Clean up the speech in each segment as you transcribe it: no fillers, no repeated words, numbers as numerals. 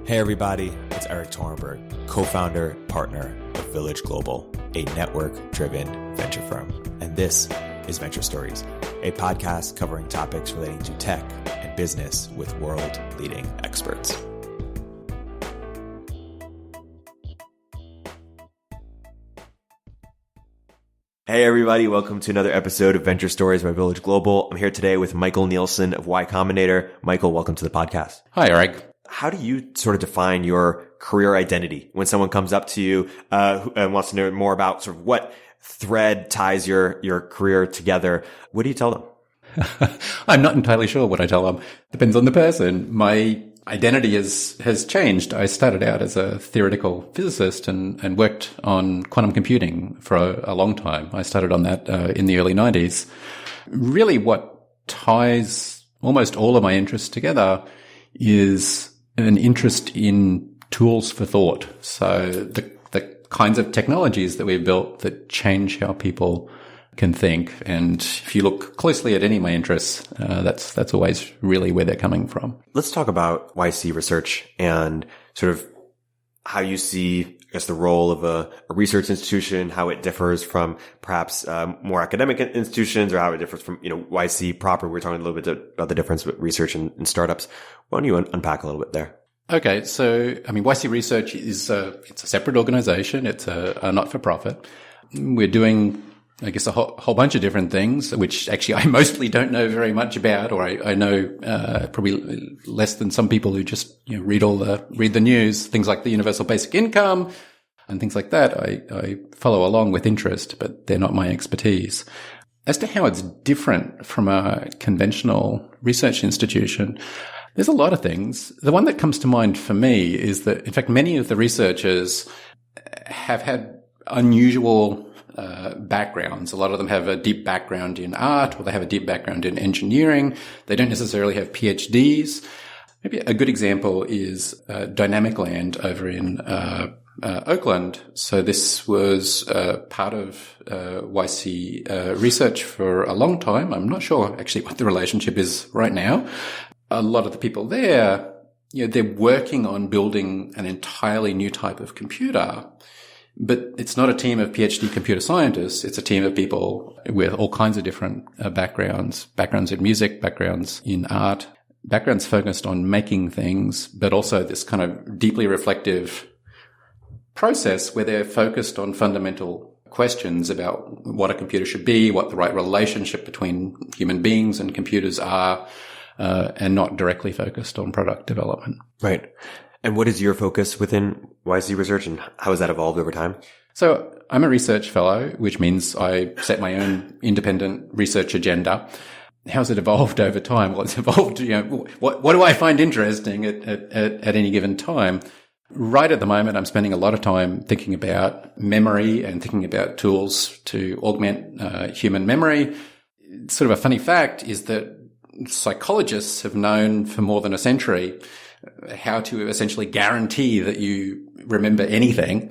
Hey everybody, it's Erik Torenberg, co-founder, partner of Village Global, a network-driven venture firm. And this is Venture Stories, a podcast covering topics relating to tech and business with world-leading experts. Hey everybody, welcome to another episode of Venture Stories by Village Global. I'm here today with Michael Nielsen of Y Combinator. Michael, welcome to the podcast. Hi, Erik. How do you sort of define your career identity when someone comes up to you and wants to know more about sort of what thread ties your career together? What do you tell them? I'm not entirely sure what I tell them. Depends on the person. My identity has changed. I started out as a theoretical physicist and worked on quantum computing for a long time. I started on that in the early 90s. Really what ties almost all of my interests together is an interest in tools for thought. So the kinds of technologies that we've built that change how people can think. And if you look closely at any of my interests, that's always really where they're coming from. Let's talk about YC research and sort of how you see, I guess, the role of a research institution, how it differs from perhaps more academic institutions, or how it differs from, YC proper. We're talking a little bit about the difference with research and startups. Why don't you unpack a little bit there? Okay. So, YC Research is it's a separate organization. It's a not-for-profit. We're doing, I guess, a whole bunch of different things, which actually I mostly don't know very much about, or I know probably less than some people who just read the news. Things like the universal basic income and things like that. I follow along with interest, but they're not my expertise. As to how it's different from a conventional research institution, there's a lot of things. The one that comes to mind for me is that, in fact, many of the researchers have had unusual backgrounds. A lot of them have a deep background in art, or they have a deep background in engineering. They don't necessarily have PhDs. Maybe a good example is Dynamic Land over in Oakland. So this was part of YC research for a long time. I'm not sure actually what the relationship is right now. A lot of the people there, they're working on building an entirely new type of computer. But it's not a team of PhD computer scientists. It's a team of people with all kinds of different backgrounds in music, backgrounds in art, backgrounds focused on making things, but also this kind of deeply reflective process where they're focused on fundamental questions about what a computer should be, what the right relationship between human beings and computers are, and not directly focused on product development. Right. And what is your focus within YC Research, and how has that evolved over time? So I'm a research fellow, which means I set my own independent research agenda. How's it evolved over time? Well, it's evolved, what do I find interesting at any given time? Right at the moment, I'm spending a lot of time thinking about memory and thinking about tools to augment human memory. Sort of a funny fact is that psychologists have known for more than a century how to essentially guarantee that you remember anything.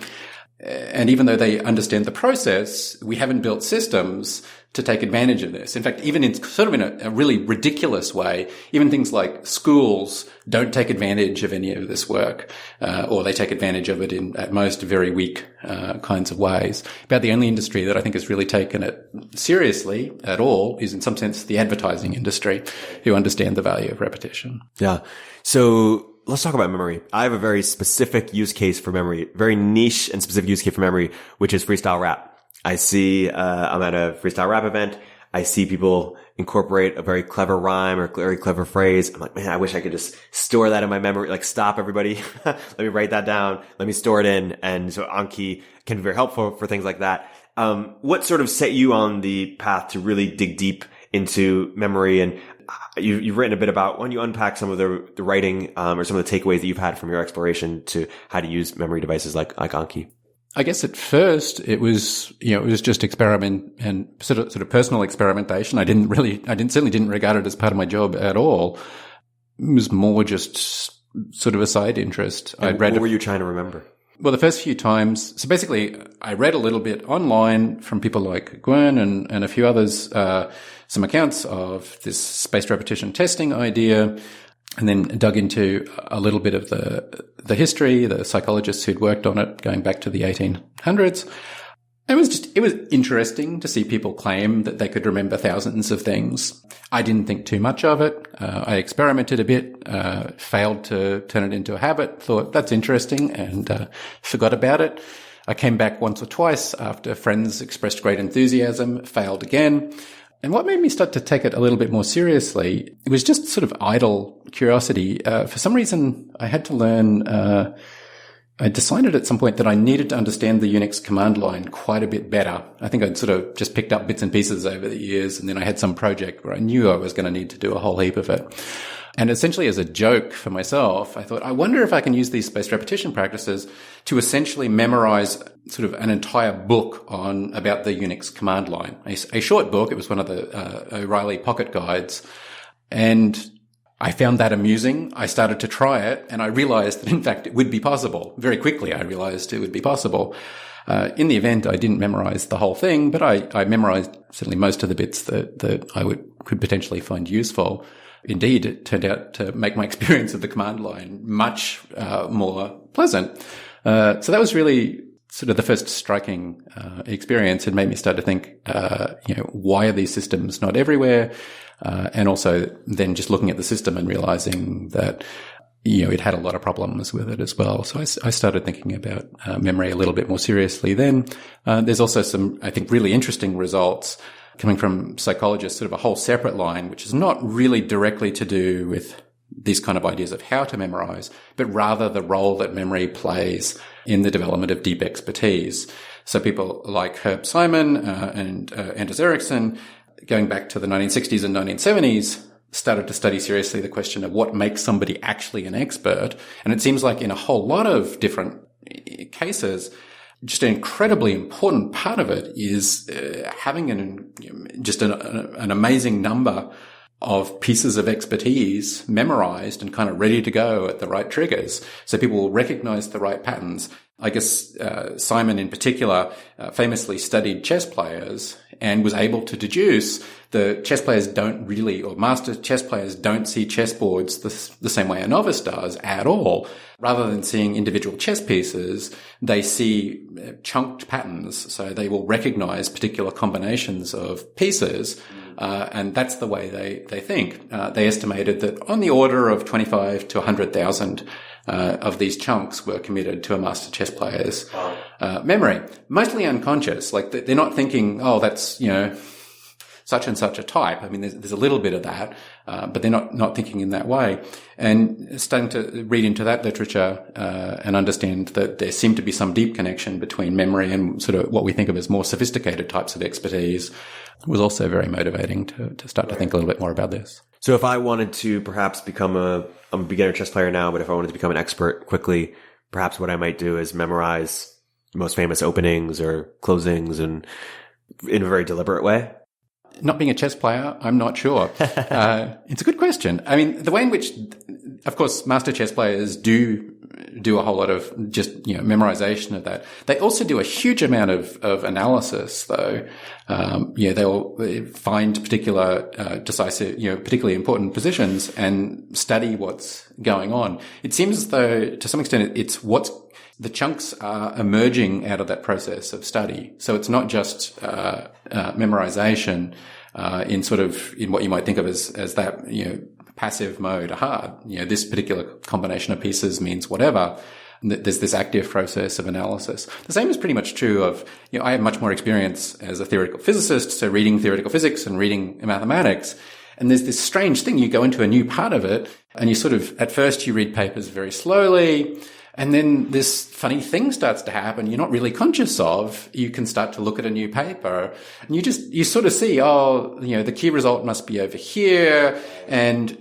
And even though they understand the process, we haven't built systems to take advantage of this. In fact, even in a really ridiculous way, even things like schools don't take advantage of any of this work, or they take advantage of it in, at most, very weak kinds of ways. About the only industry that I think has really taken it seriously at all is, in some sense, the advertising industry, who understand the value of repetition. Yeah. So let's talk about memory. I have a very specific use case for memory, very niche and specific use case for memory, which is freestyle rap. I see, I'm at a freestyle rap event. I see people incorporate a very clever rhyme or very clever phrase. I'm like, man, I wish I could just store that in my memory. Like, stop everybody. Let me write that down. Let me store it in. And so Anki can be very helpful for things like that. What sort of set you on the path to really dig deep into memory? And you've written a bit about, when you unpack some of the writing, or some of the takeaways that you've had from your exploration to how to use memory devices like Anki. I guess at first it was just experiment and sort of personal experimentation. I certainly didn't regard it as part of my job at all. It was more just sort of a side interest. What were you trying to remember? Well, the first few times, so basically I read a little bit online from people like Gwen and a few others, some accounts of this spaced repetition testing idea. and then dug into a little bit of the history, the psychologists who'd worked on it going back to the 1800s. It was interesting to see people claim that they could remember thousands of things. I didn't think too much of it. I experimented a bit, failed to turn it into a habit, thought that's interesting, and forgot about it. I came back once or twice after friends expressed great enthusiasm, failed again. And what made me start to take it a little bit more seriously, it was just sort of idle curiosity. For some reason, I had to learn, I decided at some point that I needed to understand the Unix command line quite a bit better. I think I'd sort of just picked up bits and pieces over the years, and then I had some project where I knew I was going to need to do a whole heap of it. And essentially as a joke for myself, I thought, I wonder if I can use these spaced repetition practices to essentially memorize sort of an entire book about the Unix command line. A short book. It was one of the O'Reilly pocket guides. And I found that amusing. I started to try it, and I realized that, in fact, it would be possible. Very quickly, I realized it would be possible. In the event, I didn't memorize the whole thing, but I memorized certainly most of the bits that I could potentially find useful. Indeed, it turned out to make my experience of the command line much more pleasant. So that was really sort of the first striking experience. It made me start to think, why are these systems not everywhere? And also then just looking at the system and realizing that, it had a lot of problems with it as well. So I started thinking about memory a little bit more seriously then. There's also some, I think, really interesting results coming from psychologists, sort of a whole separate line, which is not really directly to do with these kind of ideas of how to memorize, but rather the role that memory plays in the development of deep expertise. So people like Herb Simon and Anders Ericsson, going back to the 1960s and 1970s, started to study seriously the question of what makes somebody actually an expert. And it seems like in a whole lot of different cases, just an incredibly important part of it is having an amazing number of pieces of expertise memorized and kind of ready to go at the right triggers. So people will recognize the right patterns. I guess Simon in particular famously studied chess players and was able to deduce the chess players don't really, or master chess players don't see chessboards the same way a novice does at all. Rather than seeing individual chess pieces, they see chunked patterns. So they will recognize particular combinations of pieces. And that's the way they think. They estimated that on the order of 25 to 100,000 of these chunks were committed to a master chess player's memory. Mostly unconscious. Like they're not thinking, oh, that's, such and such a type. I mean, there's a little bit of that, but they're not thinking in that way. And starting to read into that literature and understand that there seemed to be some deep connection between memory and sort of what we think of as more sophisticated types of expertise was also very motivating to start to think a little bit more about this. So if I wanted to perhaps become I'm a beginner chess player now, but if I wanted to become an expert quickly, perhaps what I might do is memorize most famous openings or closings and in a very deliberate way. Not being a chess player, I'm not sure. It's a good question. I mean, the way in which, of course, master chess players do a whole lot of just, memorization of that. They also do a huge amount of analysis, though. They'll find particular, decisive, particularly important positions and study what's going on. It seems as though, to some extent, it's the chunks are emerging out of that process of study. So it's not just memorization in what you might think of as that passive mode. This particular combination of pieces means whatever. There's this active process of analysis. The same is pretty much true of, I have much more experience as a theoretical physicist, so reading theoretical physics and reading mathematics. And there's this strange thing. You go into a new part of it and you sort of, at first you read papers very slowly. And then this funny thing starts to happen you're not really conscious of. You can start to look at a new paper and you sort of see, the key result must be over here. And,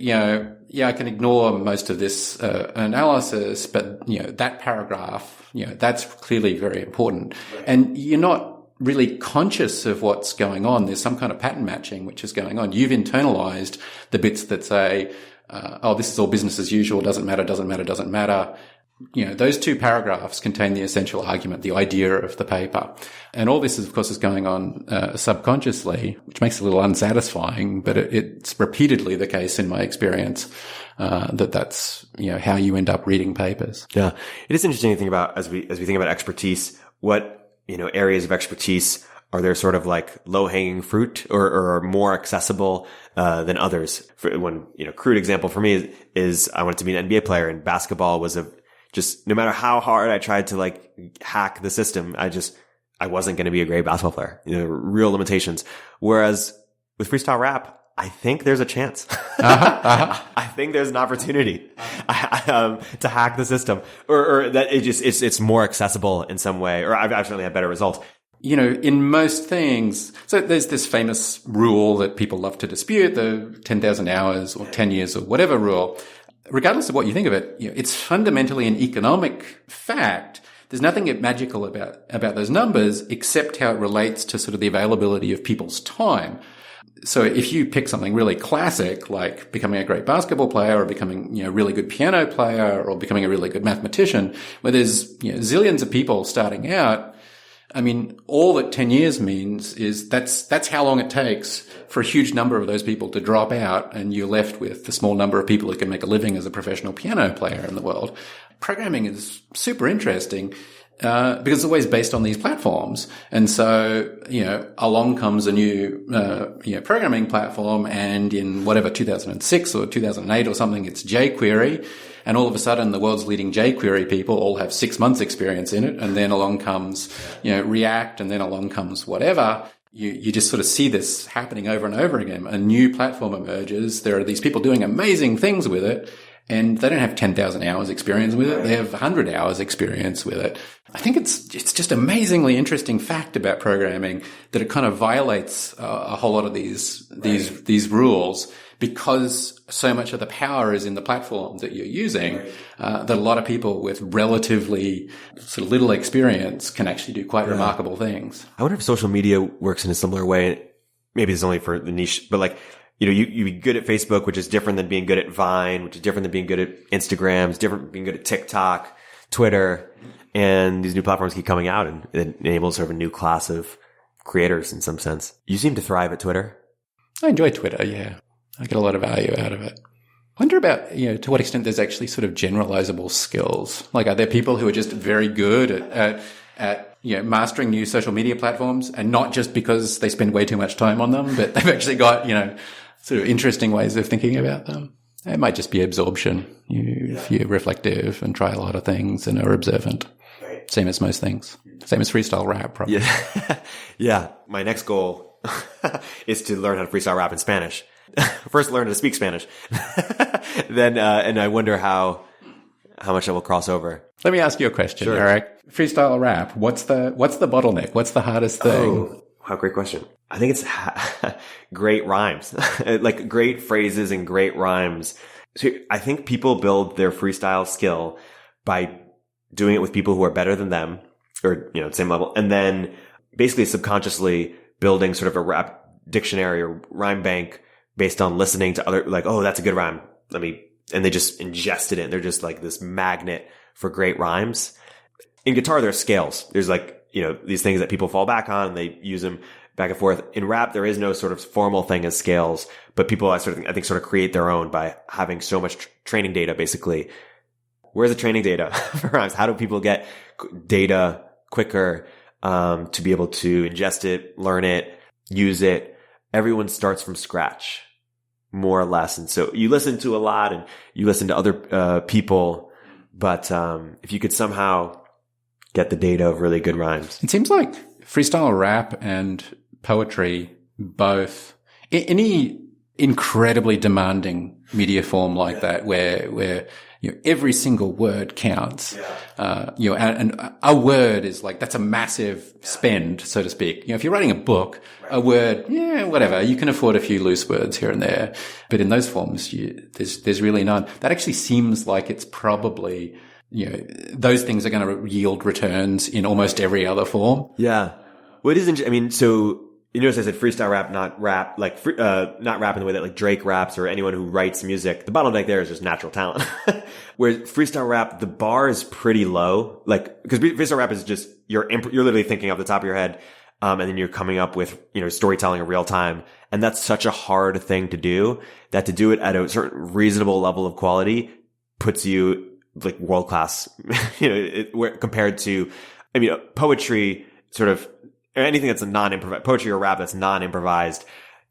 I can ignore most of this analysis, but, that paragraph, that's clearly very important. And you're not really conscious of what's going on. There's some kind of pattern matching which is going on. You've internalized the bits that say, this is all business as usual, doesn't matter. those two paragraphs contain the essential argument, the idea of the paper. And all this, of course, is going on subconsciously, which makes it a little unsatisfying, but it's repeatedly the case in my experience that's how you end up reading papers. Yeah. It is interesting to think about as we think about expertise, what, areas of expertise are there sort of like low-hanging fruit or are more accessible than others? For one, crude example for me is I wanted to be an NBA player, and basketball was just no matter how hard I tried to like hack the system, I wasn't going to be a great basketball player. Real limitations. Whereas with freestyle rap, I think there's a chance. I think there's an opportunity to hack the system, or that it's more accessible in some way, or I've certainly had better results. In most things, so there's this famous rule that people love to dispute, the 10,000 hours or 10 years or whatever rule. Regardless of what you think of it, it's fundamentally an economic fact. There's nothing magical about those numbers except how it relates to sort of the availability of people's time. So if you pick something really classic, like becoming a great basketball player or becoming, a really good piano player or becoming a really good mathematician, where there's, zillions of people starting out, I mean, all that 10 years means is that's how long it takes for a huge number of those people to drop out, and you're left with the small number of people who can make a living as a professional piano player in the world. Programming is super interesting because it's always based on these platforms. And so, along comes a new, programming platform, and in whatever 2006 or 2008 or something, it's jQuery. And all of a sudden, the world's leading jQuery people all have 6 months experience in it. And then along comes, React, and then along comes whatever. You just sort of see this happening over and over again. A new platform emerges. There are these people doing amazing things with it, and they don't have 10,000 hours experience with it. They have 100 hours experience with it. I think it's just amazingly interesting fact about programming that it kind of violates a whole lot of these rules, because so much of the power is in the platform that you're using, that a lot of people with relatively sort of little experience can actually do quite remarkable things. I wonder if social media works in a similar way. Maybe it's only for the niche, but like, you be good at Facebook, which is different than being good at Vine, which is different than being good at Instagram, it's different than being good at TikTok, Twitter, and these new platforms keep coming out, and it enables sort of a new class of creators in some sense. You seem to thrive at Twitter. I enjoy Twitter, yeah. I get a lot of value out of it. I wonder about, to what extent there's actually sort of generalizable skills. Like, are there people who are just very good at mastering new social media platforms, and not just because they spend way too much time on them, but they've actually got, sort of interesting ways of thinking about them? It might just be absorption. If you're reflective and try a lot of things and are observant. Right. Same as most things. Same as freestyle rap, probably. Yeah. Yeah. My next goal is to learn how to freestyle rap in Spanish. First, learn how to speak Spanish. Then, and I wonder how much I will cross over. Let me ask you a question, sure. Erik. Freestyle rap. What's the bottleneck? What's the hardest thing? Oh, wow, great question. I think it's great rhymes, like great phrases and great rhymes. So I think people build their freestyle skill by doing it with people who are better than them, or, same level. And then basically subconsciously building sort of a rap dictionary or rhyme bank based on listening to other, like, oh, that's a good rhyme. And they just ingested it. And they're just like this magnet for great rhymes. In guitar, there's scales. There's like, these things that people fall back on, and they use them back and forth. In rap, there is no sort of formal thing as scales, but people, I think sort of create their own by having so much training data, basically. Where's the training data for rhymes? How do people get data quicker, to be able to ingest it, learn it, use it? Everyone starts from scratch, more or less. And so you listen to a lot and you listen to other people, but if you could somehow get the data of really good rhymes. It seems like freestyle rap and poetry, both, any incredibly demanding media form like that, where every single word counts. And a word is like, that's a massive spend, so to speak. If you're writing a book, a word, whatever, you can afford a few loose words here and there. But in those forms, there's really none. That actually seems like it's probably, those things are going to yield returns in almost every other form. Yeah. Well, it is interesting. So you notice I said freestyle rap, not rap, like, not rap in the way that like Drake raps or anyone who writes music. The bottleneck there is just natural talent. Whereas freestyle rap, the bar is pretty low. Like, because freestyle rap is just, you're literally thinking off the top of your head. And then you're coming up with, storytelling in real time. And that's such a hard thing to do that to do it at a certain reasonable level of quality puts you like world class, compared to, poetry sort of, anything that's a non-improvised, poetry or rap that's non-improvised,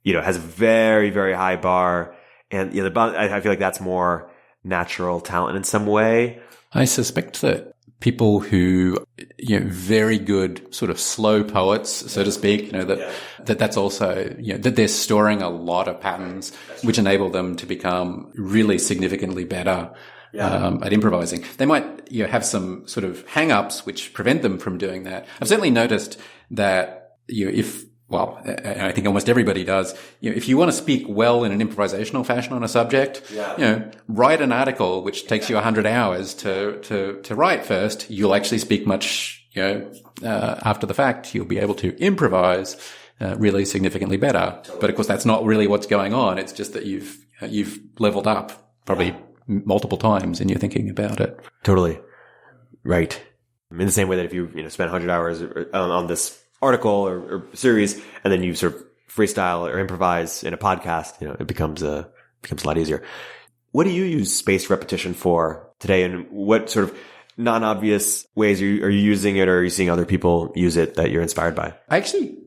has a very, very high bar. And, I feel like that's more natural talent in some way. I suspect that people who, very good sort of slow poets, so to speak, that's also, that they're storing a lot of patterns, which enable them to become really significantly better at improvising. They might have some sort of hang-ups which prevent them from doing that. I've certainly noticed that I think almost everybody does, if you want to speak well in an improvisational fashion on a subject, write an article which takes you 100 hours to write first. You'll actually speak much, after the fact. You'll be able to improvise really significantly better. But of course, that's not really what's going on. It's just that you've leveled up probably multiple times and you're thinking about it. Totally. Right. In the same way that if you, spend 100 hours on this article or series and then you sort of freestyle or improvise in a podcast, it becomes a lot easier. What do you use spaced repetition for today, and what sort of non-obvious ways are you using it, or are you seeing other people use it that you're inspired by? Actually,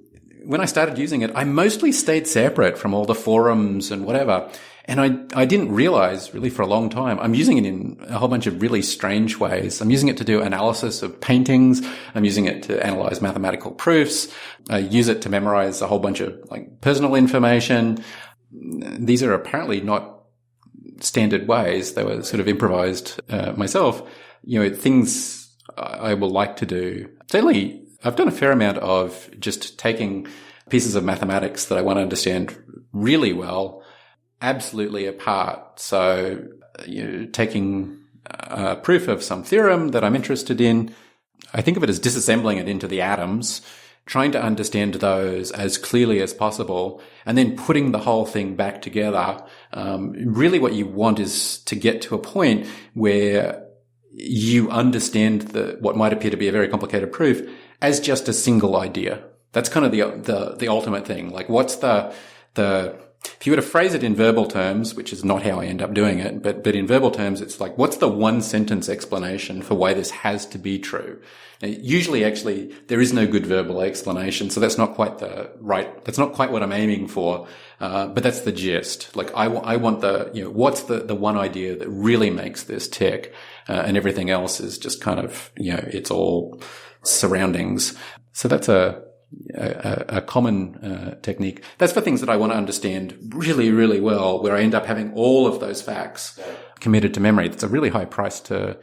when I started using it, I mostly stayed separate from all the forums and whatever. And I didn't realize really for a long time, I'm using it in a whole bunch of really strange ways. I'm using it to do analysis of paintings. I'm using it to analyze mathematical proofs. I use it to memorize a whole bunch of like personal information. These are apparently not standard ways. They were sort of improvised myself. Things I will like to do. Certainly, I've done a fair amount of just taking pieces of mathematics that I want to understand really well, absolutely apart. So, taking a proof of some theorem that I'm interested in, I think of it as disassembling it into the atoms, trying to understand those as clearly as possible, and then putting the whole thing back together. Really what you want is to get to a point where you understand what might appear to be a very complicated proof as just a single idea. That's kind of the ultimate thing. Like, what's if you were to phrase it in verbal terms, which is not how I end up doing it, but in verbal terms, it's like, what's the one sentence explanation for why this has to be true? Now, usually, actually, there is no good verbal explanation, so that's not quite that's not quite what I'm aiming for, but that's the gist. Like, I want what's the one idea that really makes this tick, and everything else is just kind of, it's all surroundings. So that's a common technique. That's for things that I want to understand really, really well, where I end up having all of those facts committed to memory. That's a really high price to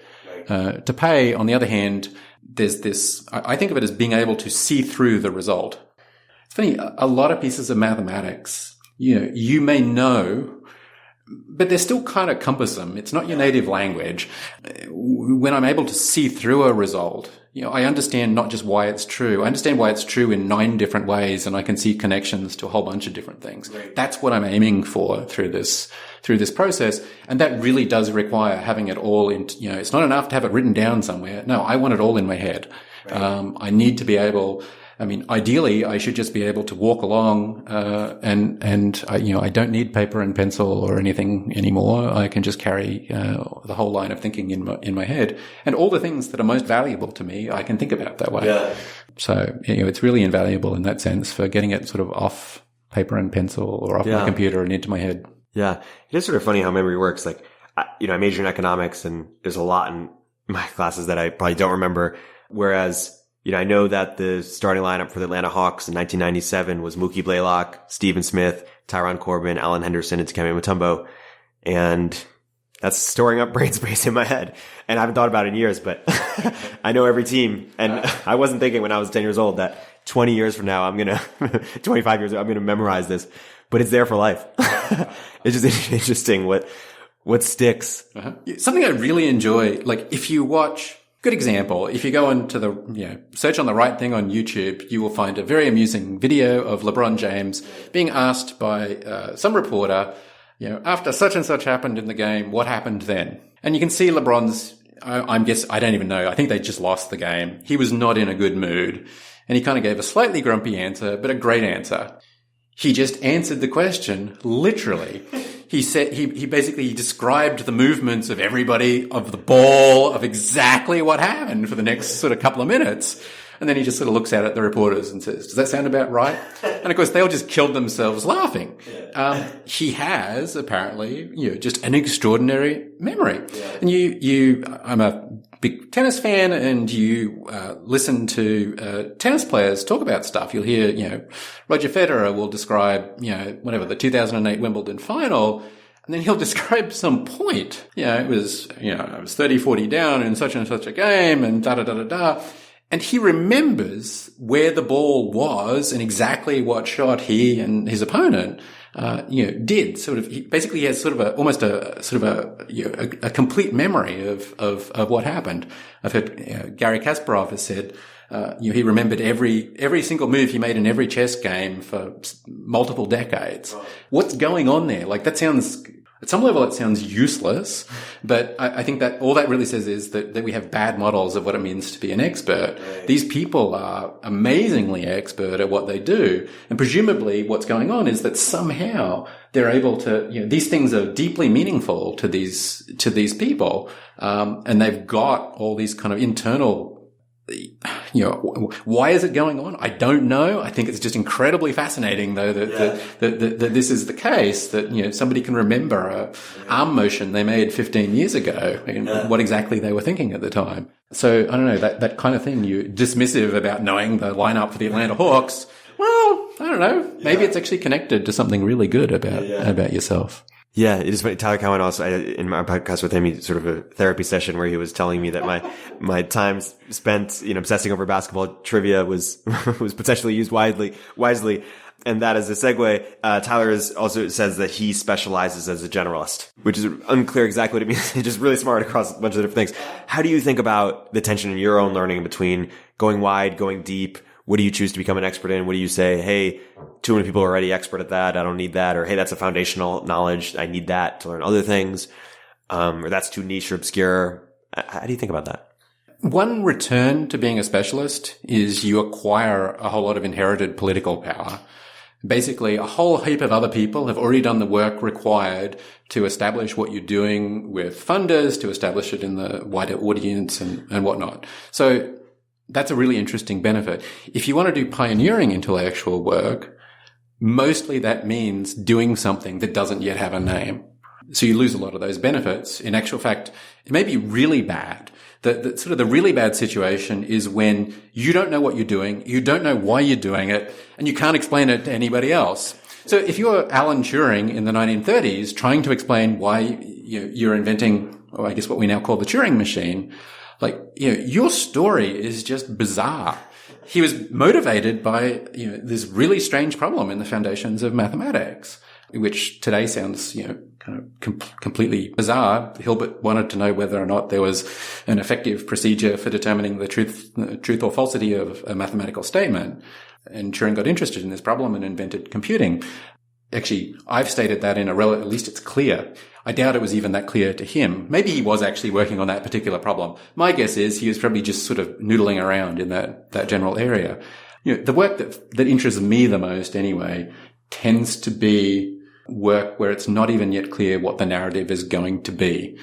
pay. On the other hand, there's this, I think of it as being able to see through the result. It's funny, a lot of pieces of mathematics, you may know, but they're still kind of cumbersome. It's not your native language. When I'm able to see through a result, I understand not just why it's true. I understand why it's true in 9 different ways, and I can see connections to a whole bunch of different things. Right. That's what I'm aiming for through this process. And that really does require having it all in, it's not enough to have it written down somewhere. No, I want it all in my head. Right. I need to be able, ideally, I should just be able to walk along, and I don't need paper and pencil or anything anymore. I can just carry, the whole line of thinking in my head. And all the things that are most valuable to me, I can think about that way. Yeah. So, it's really invaluable in that sense for getting it sort of off paper and pencil or off my computer and into my head. Yeah. It is sort of funny how memory works. Like, I majored in economics, and there's a lot in my classes that I probably don't remember. Whereas, I know that the starting lineup for the Atlanta Hawks in 1997 was Mookie Blaylock, Stephen Smith, Tyron Corbin, Alan Henderson, and Dikembe Mutombo. And that's storing up brain space in my head. And I haven't thought about it in years, but I know every team. And I wasn't thinking when I was 10 years old that 20 years from now, 25 years, I'm going to memorize this. But it's there for life. It's just interesting what sticks. Uh-huh. Something I really enjoy, like if you watch Good example. If you go into search on the right thing on YouTube, you will find a very amusing video of LeBron James being asked by some reporter, after such and such happened in the game, what happened then? And you can see LeBron's, I don't even know. I think they just lost the game. He was not in a good mood. And he kind of gave a slightly grumpy answer, but a great answer. He just answered the question, literally. He said, he basically described the movements of everybody, of the ball, of exactly what happened for the next sort of couple of minutes. And then he just sort of looks out at the reporters and says, does that sound about right? And of course, they all just killed themselves laughing. He has apparently, just an extraordinary memory. Yeah. And I'm a big tennis fan, and you listen to tennis players talk about stuff. You'll hear, Roger Federer will describe, the 2008 Wimbledon final, and then he'll describe some point. It was, I was 30-40 down in such and such a game, and da-da-da-da-da. And he remembers where the ball was and exactly what shot he and his opponent, did. He has sort of a complete memory of what happened. I've heard, Gary Kasparov has said, he remembered every single move he made in every chess game for multiple decades. Right. What's going on there? That sounds, at some level, it sounds useless, but I think that all that really says is that we have bad models of what it means to be an expert. Right. These people are amazingly expert at what they do, and presumably what's going on is that somehow they're able to, these things are deeply meaningful to these people, and they've got all these kind of internal, why is it going on? I don't know. I think it's just incredibly fascinating, though, that this is the case, that, somebody can remember a arm motion they made 15 years ago and what exactly they were thinking at the time. So, I don't know, that kind of thing, you're dismissive about knowing the lineup for the Atlanta Hawks. Well, I don't know. Maybe it's actually connected to something really good about yourself. Yeah, it is funny. Tyler Cowen also, in my podcast with him, he sort of a therapy session where he was telling me that my time spent, obsessing over basketball trivia was potentially used wisely. And that as a segue, Tyler also says that he specializes as a generalist, which is unclear exactly what it means. He's just really smart across a bunch of different things. How do you think about the tension in your own learning between going wide, going deep? What do you choose to become an expert in? What do you say, hey, too many people are already expert at that, I don't need that? Or, hey, that's a foundational knowledge, I need that to learn other things. Or that's too niche or obscure. How do you think about that? One return to being a specialist is you acquire a whole lot of inherited political power. Basically, a whole heap of other people have already done the work required to establish what you're doing with funders, to establish it in the wider audience and whatnot. So that's a really interesting benefit. If you want to do pioneering intellectual work, mostly that means doing something that doesn't yet have a name. So you lose a lot of those benefits. In actual fact, it may be really bad. The really bad situation is when you don't know what you're doing, you don't know why you're doing it, and you can't explain it to anybody else. So if you're Alan Turing in the 1930s trying to explain why you're inventing, or I guess what we now call the Turing machine, your story is just bizarre. He was motivated by, this really strange problem in the foundations of mathematics, which today sounds, kind of completely bizarre. Hilbert wanted to know whether or not there was an effective procedure for determining the truth or falsity of a mathematical statement. And Turing got interested in this problem and invented computing. Actually, I've stated that at least it's clear. I doubt it was even that clear to him. Maybe he was actually working on that particular problem. My guess is he was probably just sort of noodling around in that general area. The work that interests me the most anyway tends to be work where it's not even yet clear what the narrative is going to be.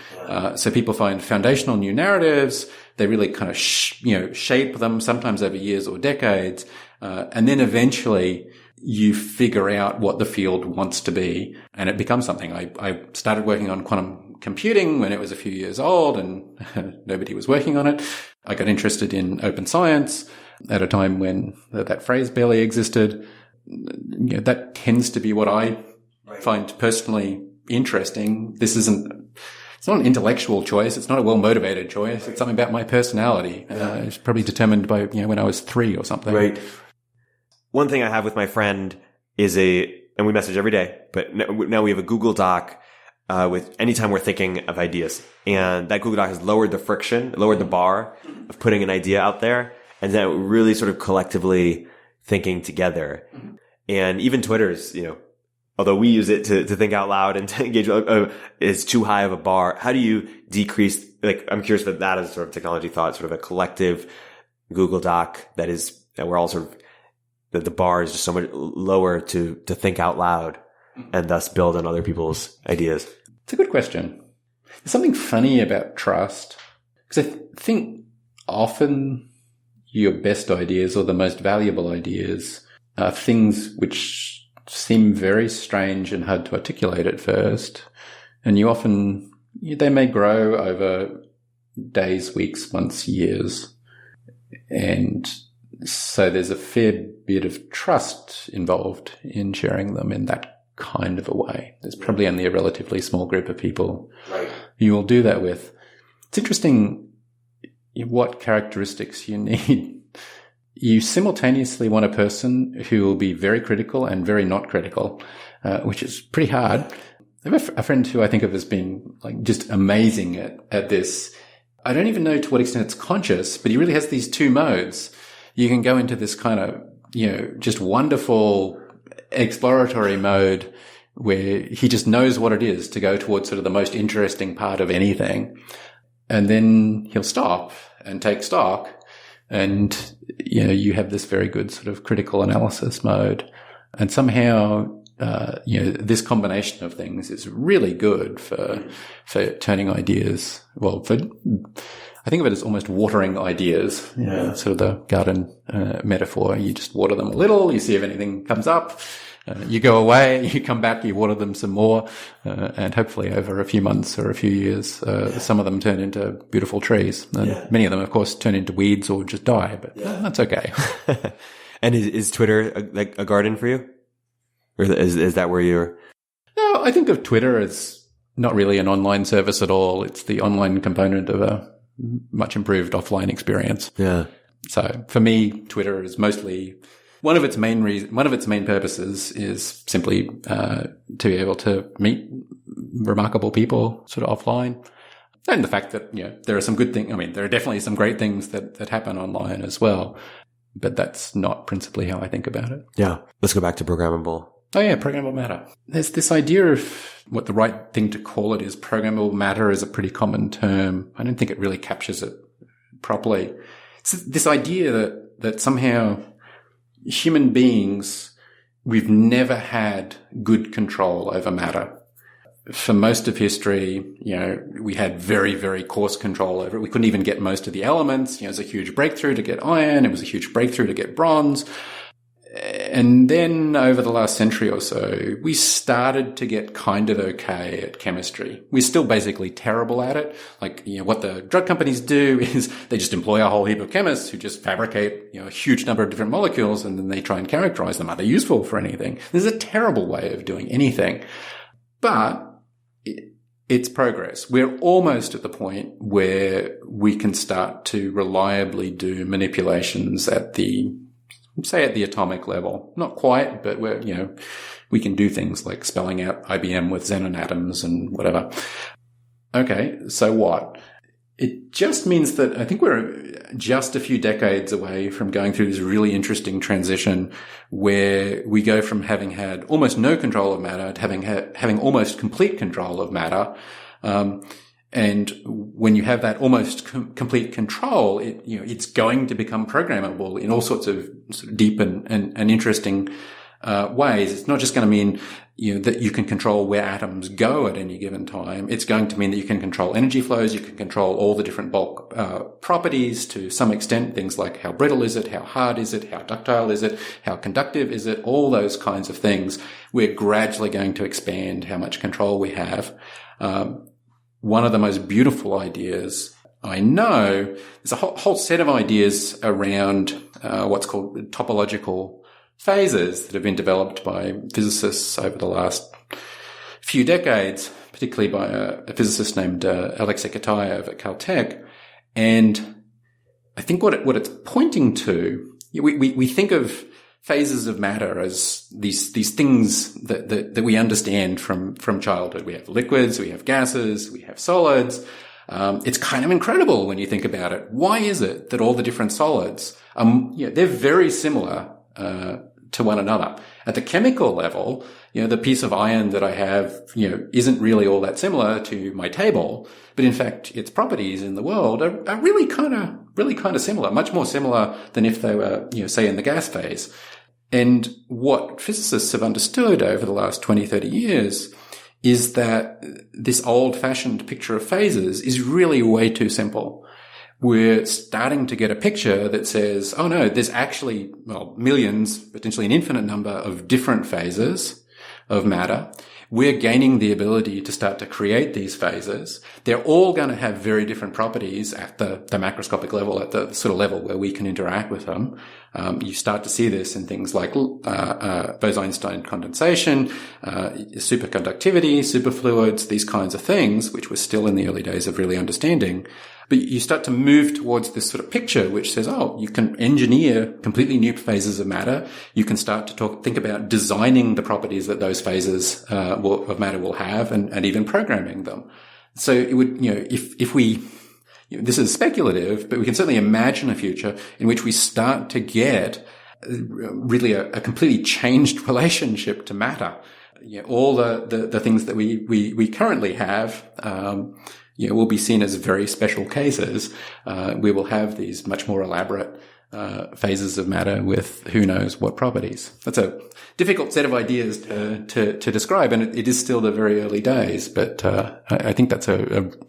So people find foundational new narratives. They really kind of, shape them sometimes over years or decades. And then eventually you figure out what the field wants to be and it becomes something. I started working on quantum computing when it was a few years old and nobody was working on it. I got interested in open science at a time when that phrase barely existed. That tends to be what I find personally interesting. It's not an intellectual choice. It's not a well-motivated choice. It's something about my personality. It's probably determined by, when I was 3 or something. Right. One thing I have with my friend is and we message every day, but now we have a Google Doc, with anytime we're thinking of ideas. And that Google Doc has lowered the friction, lowered the bar of putting an idea out there, and then really sort of collectively thinking together. And even Twitter's, although we use it to think out loud and to engage, is too high of a bar. How do you decrease, I'm curious for that as sort of technology thought, sort of a collective Google Doc that we're all sort of, that the bar is just so much lower to think out loud and thus build on other people's ideas? It's a good question. There's something funny about trust, because I think often your best ideas or the most valuable ideas are things which seem very strange and hard to articulate at first. And they may grow over days, weeks, months, years. And so there's a fair bit of trust involved in sharing them in that kind of a way. There's probably only a relatively small group of people you will do that with. It's interesting what characteristics you need. You simultaneously want a person who will be very critical and very not critical, which is pretty hard. I have a friend who I think of as being just amazing at this. I don't even know to what extent it's conscious, but he really has these two modes. You can go into this kind of, just wonderful exploratory mode where he just knows what it is to go towards sort of the most interesting part of anything. And then he'll stop and take stock. And, you have this very good sort of critical analysis mode. And somehow, this combination of things is really good for turning ideas. Well, I think of it as almost watering ideas, sort of the garden metaphor. You just water them a little, you see if anything comes up, you go away, you come back, you water them some more, and hopefully over a few months or a few years, some of them turn into beautiful trees. And many of them, of course, turn into weeds or just die, but that's okay. And is Twitter a garden for you? Or is that where you're? No, I think of Twitter as not really an online service at all. It's the online component of a much improved offline experience. Yeah. So for me, Twitter is mostly one of its main purposes is simply to be able to meet remarkable people sort of offline. And the fact that, there are some good things. I mean, there are definitely some great things that happen online as well, but that's not principally how I think about it. Yeah. Let's go back to programmable. Oh yeah, programmable matter. There's this idea of what the right thing to call it is. Programmable matter is a pretty common term. I don't think it really captures it properly. It's this idea that somehow human beings, we've never had good control over matter. For most of history, we had very, very coarse control over it. We couldn't even get most of the elements. It was a huge breakthrough to get iron. It was a huge breakthrough to get bronze. And then over the last century or so, we started to get kind of okay at chemistry. We're still basically terrible at it. What the drug companies do is they just employ a whole heap of chemists who just fabricate, a huge number of different molecules, and then they try and characterize them. Are they useful for anything? This is a terrible way of doing anything. But it's progress. We're almost at the point where we can start to reliably do manipulations at the atomic level. Not quite, but we can do things like spelling out IBM with xenon atoms and whatever. Okay, so what? It just means that I think we're just a few decades away from going through this really interesting transition where we go from having had almost no control of matter to having almost complete control of matter. And when you have that almost complete control, it's going to become programmable in all sorts of deep and interesting ways. It's not just going to mean that you can control where atoms go at any given time. It's going to mean that you can control energy flows. You can control all the different bulk properties to some extent. Things like how brittle is it, how hard is it, how ductile is it, how conductive is it. All those kinds of things. We're gradually going to expand how much control we have. One of the most beautiful ideas I know, there's a whole set of ideas around what's called topological phases that have been developed by physicists over the last few decades, particularly by a physicist named Alexei Kitaev at Caltech. And I think what it's pointing to, we think of phases of matter as these things that we understand from childhood. We have liquids, we have gases, we have solids. It's kind of incredible when you think about it. Why is it that all the different solids, they're very similar to one another? At the chemical level, the piece of iron that I have, isn't really all that similar to my table, but in fact, its properties in the world are really kind of similar, much more similar than if they were, say in the gas phase. And what physicists have understood over the last 20, 30 years is that this old-fashioned picture of phases is really way too simple. We're starting to get a picture that says, oh no, there's actually, millions, potentially an infinite number of different phases of matter. We're gaining the ability to start to create these phases. They're all going to have very different properties at the macroscopic level, at the sort of level where we can interact with them. You start to see this in things like Bose-Einstein condensation, superconductivity, superfluids, these kinds of things, which we're still in the early days of really understanding. But you start to move towards this sort of picture which says, you can engineer completely new phases of matter. You can start to think about designing the properties that those phases of matter will have and even programming them. So it would, if we, this is speculative, but we can certainly imagine a future in which we start to get really a completely changed relationship to matter. All the things that we currently have, will be seen as very special cases. We will have these much more elaborate phases of matter with who knows what properties. That's a difficult set of ideas to describe, and it is still the very early days, but I think that's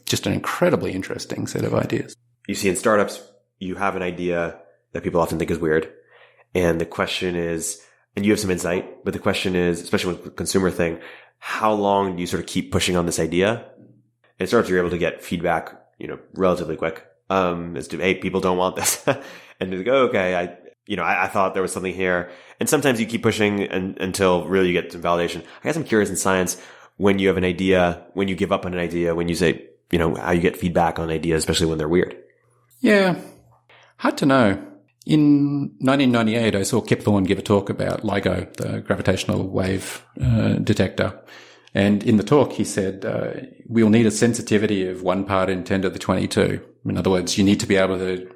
just an incredibly interesting set of ideas. You see, in startups, you have an idea that people often think is weird, and the question is, and you have some insight, but the question is, especially with the consumer thing, how long do you sort of keep pushing on this idea? And startups, you're able to get feedback, relatively quick, as to, hey, people don't want this. And they go, okay, I thought there was something here. And sometimes you keep pushing until really you get some validation. I guess I'm curious in science, when you have an idea, when you give up on an idea, when you say, how you get feedback on ideas, especially when they're weird. Yeah. Hard to know. In 1998, I saw Kip Thorne give a talk about LIGO, the gravitational wave detector. And in the talk, he said, we'll need a sensitivity of 1 part in 10 to the 22. In other words, you need to be able to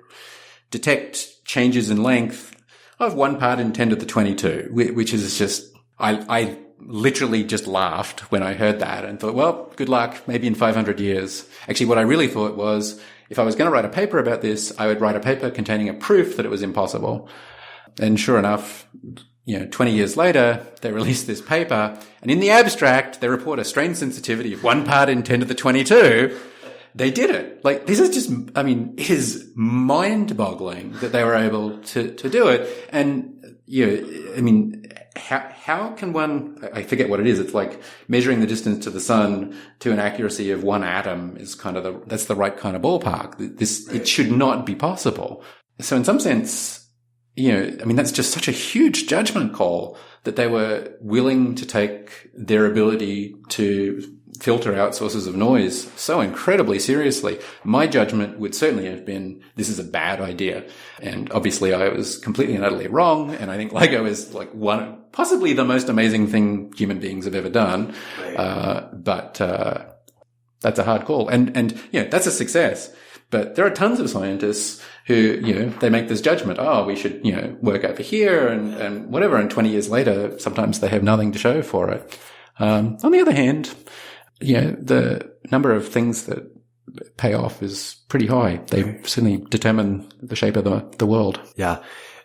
detect changes in length of 1 part in 10 to the 22, which is just, I literally just laughed when I heard that and thought, well, good luck, maybe in 500 years. Actually, what I really thought was, if I was going to write a paper about this, I would write a paper containing a proof that it was impossible. And sure enough, 20 years later, they released this paper, and in the abstract, they report a strain sensitivity of 1 part in 10 to the 22. They did it. This is just, it is mind-boggling that they were able to do it. And, how can one, I forget what it is. It's like measuring the distance to the sun to an accuracy of 1 atom is that's the right kind of ballpark. It should not be possible. So in some sense, that's just such a huge judgment call that they were willing to take their ability to filter out sources of noise so incredibly seriously. My judgment would certainly have been, this is a bad idea. And obviously I was completely and utterly wrong. And I think LIGO is possibly the most amazing thing human beings have ever done. But that's a hard call. And that's a success. But there are tons of scientists who, they make this judgment, we should, work over here and whatever. And 20 years later, sometimes they have nothing to show for it. On the other hand, the number of things that pay off is pretty high. They certainly determine the shape of the world. Yeah.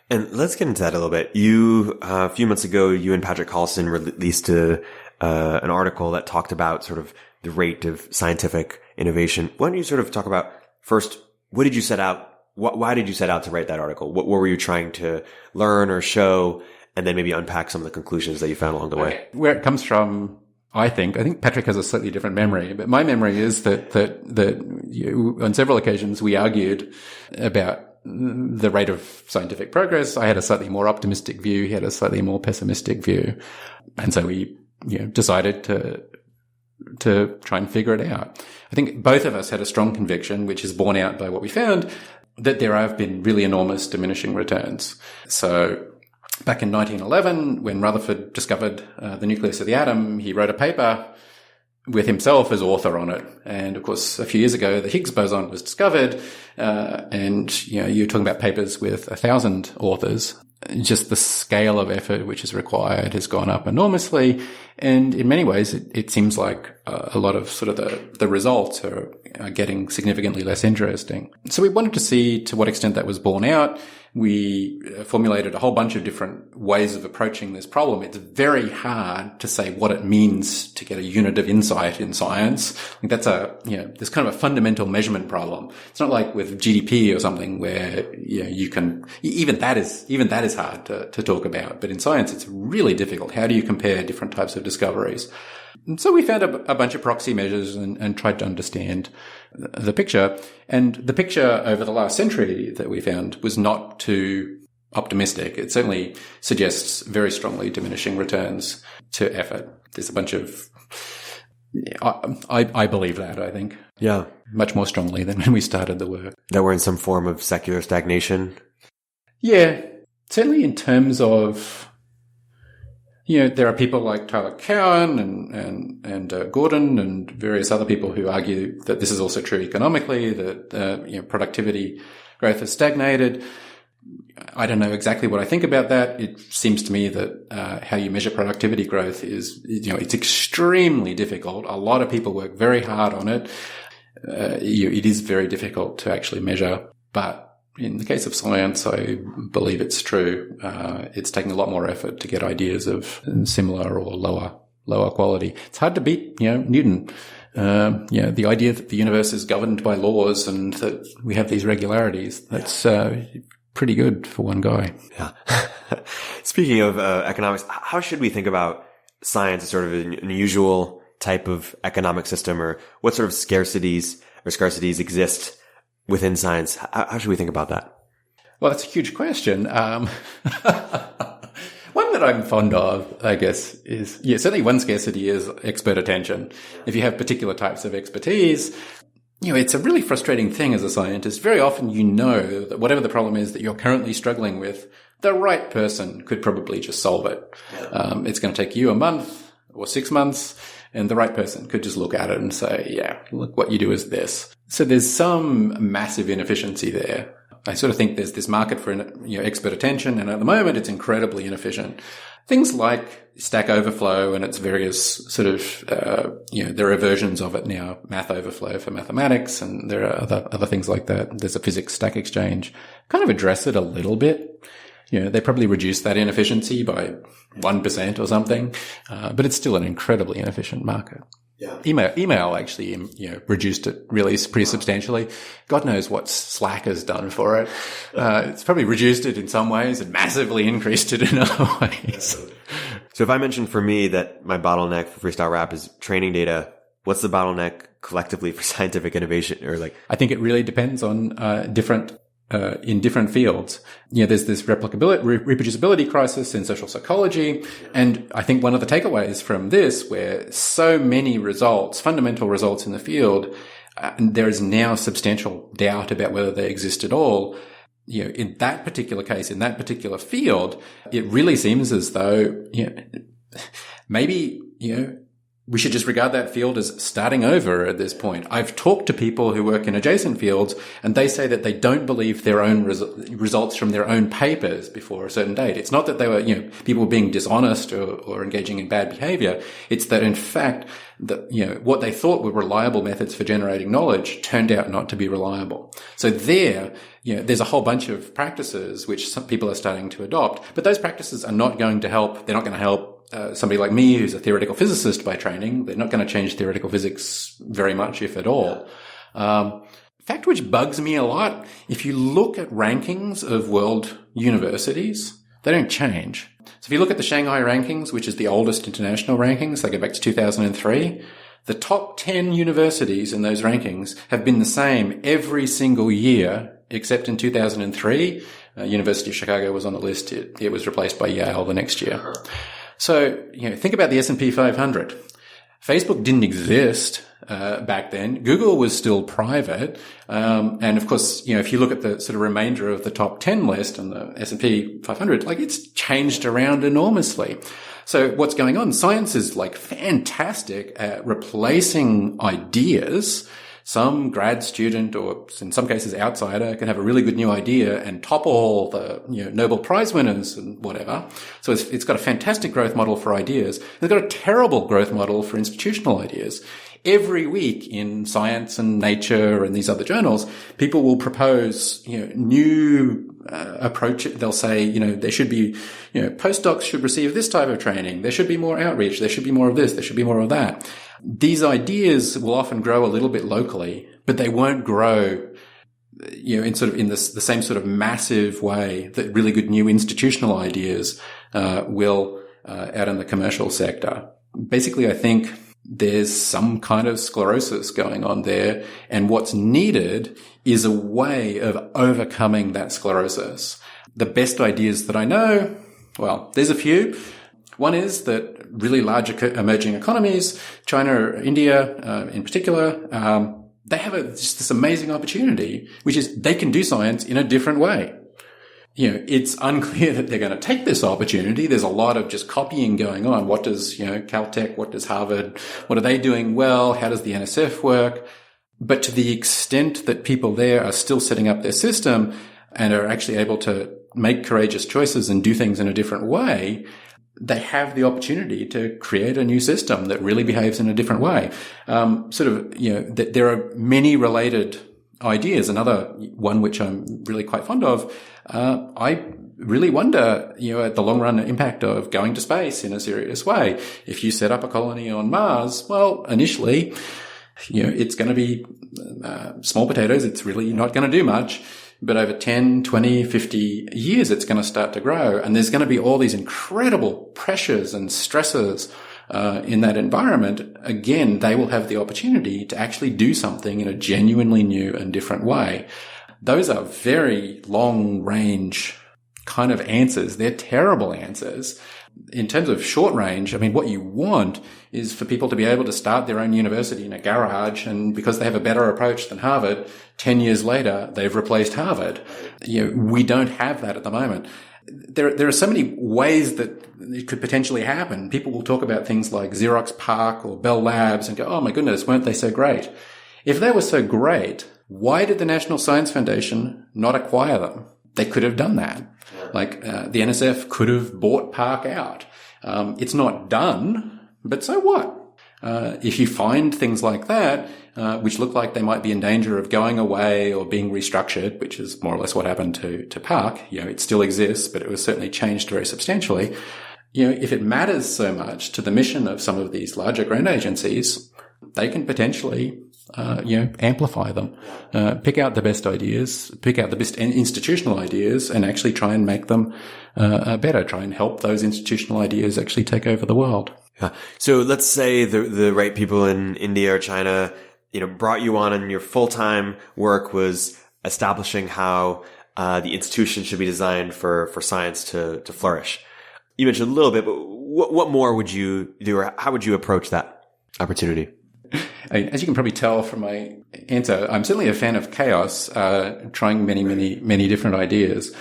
And let's get into that a little bit. You, a few months ago, you and Patrick Collison released an article that talked about sort of the rate of scientific innovation. Why don't you sort of talk about first, what did you set out? Why did you set out to write that article? What were you trying to learn or show? And then maybe unpack some of the conclusions that you found along the way. Where it comes from, I think Patrick has a slightly different memory, but my memory is that on several occasions we argued about the rate of scientific progress. I had a slightly more optimistic view. He had a slightly more pessimistic view. And so we, decided to try and figure it out. I think both of us had a strong conviction, which is borne out by what we found, that there have been really enormous diminishing returns. So back in 1911, when Rutherford discovered the nucleus of the atom, he wrote a paper with himself as author on it. And of course, a few years ago, the Higgs boson was discovered. And, you're talking about papers with 1,000 authors. Just the scale of effort which is required has gone up enormously. And in many ways, it seems like a lot of sort of the results are getting significantly less interesting. So we wanted to see to what extent that was borne out. We formulated a whole bunch of different ways of approaching this problem. It's very hard to say what it means to get a unit of insight in science. Like that's there's kind of a fundamental measurement problem. It's not like with GDP or something where, you can, even that is hard to talk about. But in science, it's really difficult. How do you compare different types of discoveries? And so we found a bunch of proxy measures and tried to understand the picture. And the picture over the last century that we found was not too optimistic. It certainly suggests very strongly diminishing returns to effort. There's a bunch of, I believe that, I think. Yeah. Much more strongly than when we started the work. That we're in some form of secular stagnation. Yeah. Certainly in terms of, there are people like Tyler Cowen and Gordon and various other people who argue that this is also true economically, that productivity growth has stagnated. I don't know exactly what I think about that. It seems to me that how you measure productivity growth is, it's extremely difficult. A lot of people work very hard on it. It is very difficult to actually measure, but in the case of science, I believe it's true. It's taking a lot more effort to get ideas of similar or lower quality. It's hard to beat, Newton. The idea that the universe is governed by laws and that we have these regularities. That's pretty good for one guy. Yeah. Speaking of economics, how should we think about science as sort of an unusual type of economic system, or what sort of scarcities exist within science? How should we think about that? Well, that's a huge question. One that I'm fond of, I guess, is, certainly one scarcity is expert attention. If you have particular types of expertise, it's a really frustrating thing as a scientist. Very often that whatever the problem is that you're currently struggling with, the right person could probably just solve it. It's going to take you a month or 6 months, and the right person could just look at it and say, look, what you do is this. So there's some massive inefficiency there. I sort of think there's this market for expert attention, and at the moment it's incredibly inefficient. Things like Stack Overflow and its various sort of, there are versions of it now, Math Overflow for mathematics, and there are other things like that. There's a physics stack exchange. Kind of address it a little bit. They probably reduced that inefficiency by 1% or something, but it's still an incredibly inefficient market. Yeah. Email actually, reduced it really pretty substantially. God knows what Slack has done for it. It's probably reduced it in some ways and massively increased it in other ways. So if I mentioned for me that my bottleneck for Freestyle Rap is training data, what's the bottleneck collectively for scientific innovation? Or I think it really depends on in different fields. There's this reproducibility crisis in social psychology. And I think one of the takeaways from this, where so many fundamental results in the field, there is now substantial doubt about whether they exist at all. In that particular case, in that particular field, it really seems as though, maybe, we should just regard that field as starting over at this point. I've talked to people who work in adjacent fields, and they say that they don't believe their own results from their own papers before a certain date. It's not that they were, people were being dishonest or engaging in bad behavior. It's that, in fact, what they thought were reliable methods for generating knowledge turned out not to be reliable. So there's a whole bunch of practices which some people are starting to adopt, but those practices are not going to help. They're not going to help somebody like me, who's a theoretical physicist by training. They're not going to change theoretical physics very much, if at all. Fact which bugs me a lot, if you look at rankings of world universities, they don't change. So if you look at the Shanghai rankings, which is the oldest international rankings, they go back to 2003, the top 10 universities in those rankings have been the same every single year, except in 2003. University of Chicago was on the list. It was replaced by Yale the next year. So, think about the S&P 500. Facebook didn't exist back then. Google was still private. And of course, if you look at the sort of remainder of the top 10 list and the S&P 500, it's changed around enormously. So what's going on? Science is fantastic at replacing ideas. Some grad student, or in some cases outsider, can have a really good new idea and topple the Nobel Prize winners and whatever. So it's got a fantastic growth model for ideas. It's got a terrible growth model for institutional ideas. Every week in Science and Nature and these other journals, people will propose new approach. They'll say there should be postdocs should receive this type of training. There should be more outreach. There should be more of this. There should be more of that. These ideas will often grow a little bit locally, but they won't grow, in the same sort of massive way that really good new institutional ideas will out in the commercial sector. Basically, I think there's some kind of sclerosis going on there, and what's needed is a way of overcoming that sclerosis. The best ideas that I know, well, there's a few. One is that really large emerging economies, China, India in particular, they have just this amazing opportunity, which is they can do science in a different way. It's unclear that they're going to take this opportunity. There's a lot of just copying going on. What does, Caltech, what does Harvard, what are they doing well? How does the NSF work? But to the extent that people there are still setting up their system and are actually able to make courageous choices and do things in a different way, they have the opportunity to create a new system that really behaves in a different way. There are many related ideas. Another one which I'm really quite fond of, I really wonder, at the long run impact of going to space in a serious way. If you set up a colony on Mars, well, initially, it's going to be small potatoes. It's really not going to do much. But over 10, 20, 50 years, it's going to start to grow. And there's going to be all these incredible pressures and stresses in that environment. Again, they will have the opportunity to actually do something in a genuinely new and different way. Those are very long range kind of answers. They're terrible answers. In terms of short range, what you want is for people to be able to start their own university in a garage, and because they have a better approach than Harvard, 10 years later, they've replaced Harvard. We don't have that at the moment. There are so many ways that it could potentially happen. People will talk about things like Xerox PARC or Bell Labs and go, oh my goodness, weren't they so great? If they were so great, why did the National Science Foundation not acquire them? They could have done that. The NSF could have bought PARC out. It's not done, but so what? If you find things like that, which look like they might be in danger of going away or being restructured, which is more or less what happened to PARC, it still exists, but it was certainly changed very substantially. If it matters so much to the mission of some of these larger grant agencies, they can potentially amplify them, pick out the best ideas, pick out the best institutional ideas, and actually try and make them better, try and help those institutional ideas actually take over the world. Yeah. So let's say the right people in India or China, brought you on, and your full-time work was establishing how the institution should be designed for science to flourish. You mentioned a little bit, but what more would you do, or how would you approach that opportunity? As you can probably tell from my answer, I'm certainly a fan of chaos, trying many different ideas.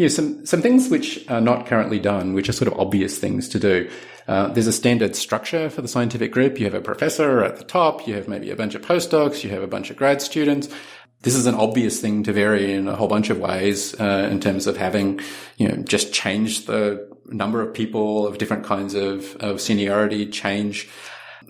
Some things which are not currently done, which are sort of obvious things to do. There's a standard structure for the scientific group. You have a professor at the top. You have maybe a bunch of postdocs. You have a bunch of grad students. This is an obvious thing to vary in a whole bunch of ways, in terms of having, just change the number of people of different kinds of seniority, change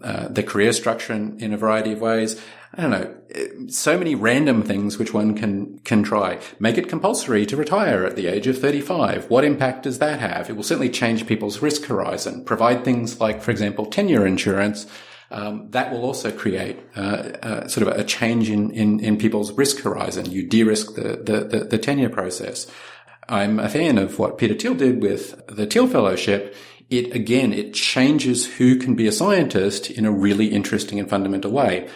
the career structure in a variety of ways. I don't know, so many random things which one can try. Make it compulsory to retire at the age of 35. What impact does that have? It will certainly change people's risk horizon. Provide things like, for example, tenure insurance. That will also create sort of a change in people's risk horizon. You de-risk the tenure process. I'm a fan of what Peter Thiel did with the Thiel Fellowship. It changes who can be a scientist in a really interesting and fundamental way.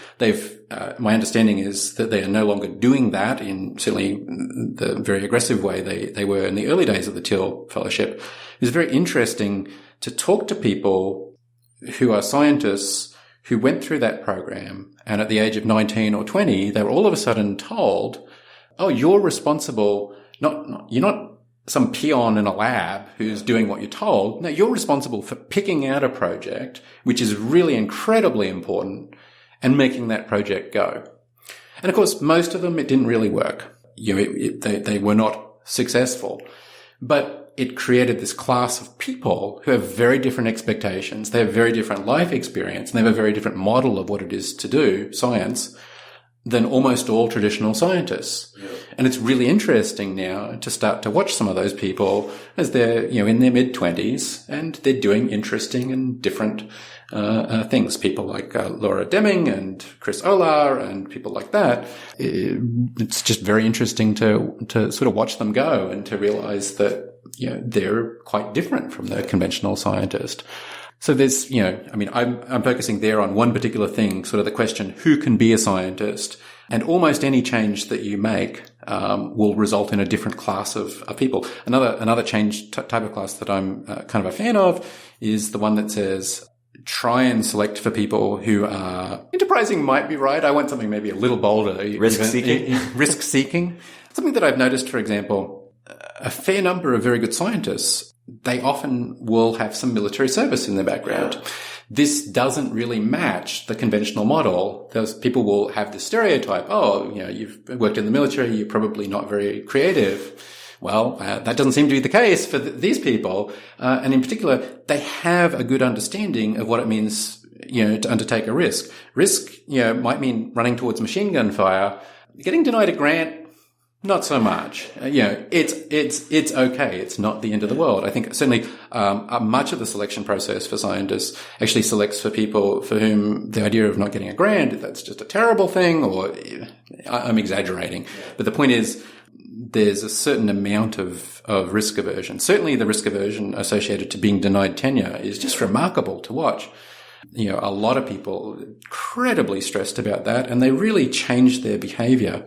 My understanding is that they are no longer doing that in certainly the very aggressive way they were in the early days of the Thiel Fellowship. It's very interesting to talk to people who are scientists who went through that program, and at the age of 19 or 20, they were all of a sudden told, oh, you're responsible, you're not some peon in a lab who's doing what you're told. No, you're responsible for picking out a project, which is really incredibly important, and making that project go. And of course, most of them, it didn't really work. They were not successful. But it created this class of people who have very different expectations. They have very different life experience, and they have a very different model of what it is to do science than almost all traditional scientists. Yeah. And it's really interesting now to start to watch some of those people as they're, in their mid-20s, and they're doing interesting and different things. People like Laura Deming and Chris Olar and people like that. It's just very interesting to sort of watch them go and to realize that, they're quite different from the conventional scientist. So there's, I'm focusing there on one particular thing, sort of the question, who can be a scientist? And almost any change that you make will result in a different class of people. Another change type of class that I'm kind of a fan of is the one that says, try and select for people who are enterprising might be right. I want something maybe a little bolder. Risk-seeking? Risk-seeking. Something that I've noticed, for example, a fair number of very good scientists, they often will have some military service in their background. Yeah. This doesn't really match the conventional model. Those people will have the stereotype, you've worked in the military, you're probably not very creative. Well, that doesn't seem to be the case for these people. And in particular, they have a good understanding of what it means, to undertake a risk. Risk, might mean running towards machine gun fire. Getting denied a grant, not so much. It's okay. It's not the end of the world. I think certainly much of the selection process for scientists actually selects for people for whom the idea of not getting a grant, that's just a terrible thing, or I'm exaggerating. But the point is, there's a certain amount of risk aversion. Certainly the risk aversion associated to being denied tenure is just remarkable to watch. A lot of people incredibly stressed about that, and they really change their behavior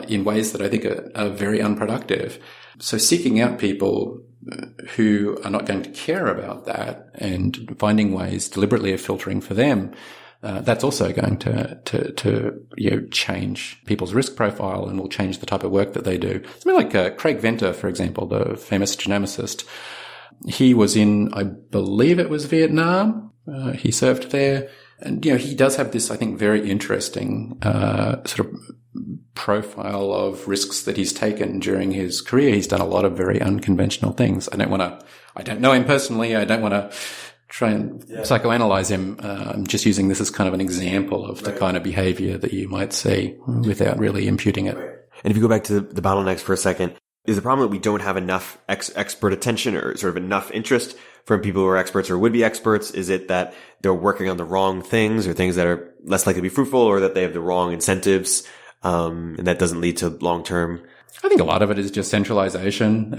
in ways that I think are very unproductive. So seeking out people who are not going to care about that and finding ways deliberately of filtering for them, that's also going to change people's risk profile and will change the type of work that they do. Something like Craig Venter, for example, the famous genomicist. He was in, I believe it was Vietnam. He served there. And, he does have this, I think, very interesting sort of profile of risks that he's taken during his career. He's done a lot of very unconventional things. I don't know him personally. I don't want to try and psychoanalyze him. I'm just using this as kind of an example of the kind of behavior that you might see without really imputing it. And if you go back to the bottlenecks for a second, is the problem that we don't have enough expert attention or sort of enough interest from people who are experts or would be experts? Is it that they're working on the wrong things or things that are less likely to be fruitful, or that they have the wrong incentives, and that doesn't lead to long-term? I think a lot of it is just centralization.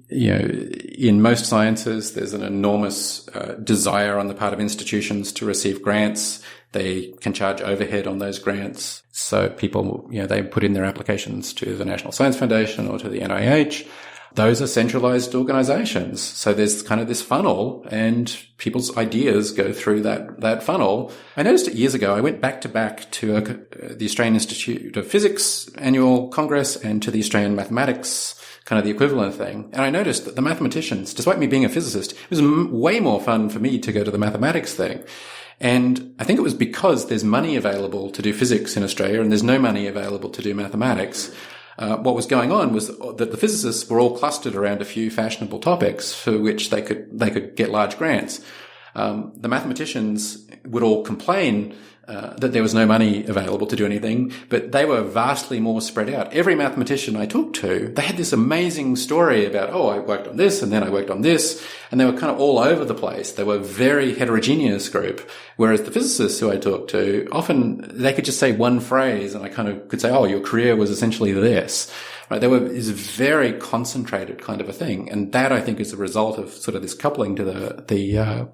In most sciences, there's an enormous desire on the part of institutions to receive grants. They can charge overhead on those grants. So people, they put in their applications to the National Science Foundation or to the NIH. Those are centralized organizations. So there's kind of this funnel, and people's ideas go through that funnel. I noticed it years ago. I went back to the Australian Institute of Physics annual congress and to the Australian Mathematics, kind of the equivalent thing. And I noticed that the mathematicians, despite me being a physicist, it was way more fun for me to go to the mathematics thing. And I think it was because there's money available to do physics in Australia and there's no money available to do mathematics. What was going on was that the physicists were all clustered around a few fashionable topics for which they could get large grants. The mathematicians would all complain that there was no money available to do anything, but they were vastly more spread out. Every mathematician I talked to, they had this amazing story about, I worked on this and then I worked on this, and they were kind of all over the place. They were a very heterogeneous group, whereas the physicists who I talked to, often they could just say one phrase and I kind of could say, your career was essentially this. Right? Is a very concentrated kind of a thing. And that, I think, is a result of sort of this coupling to the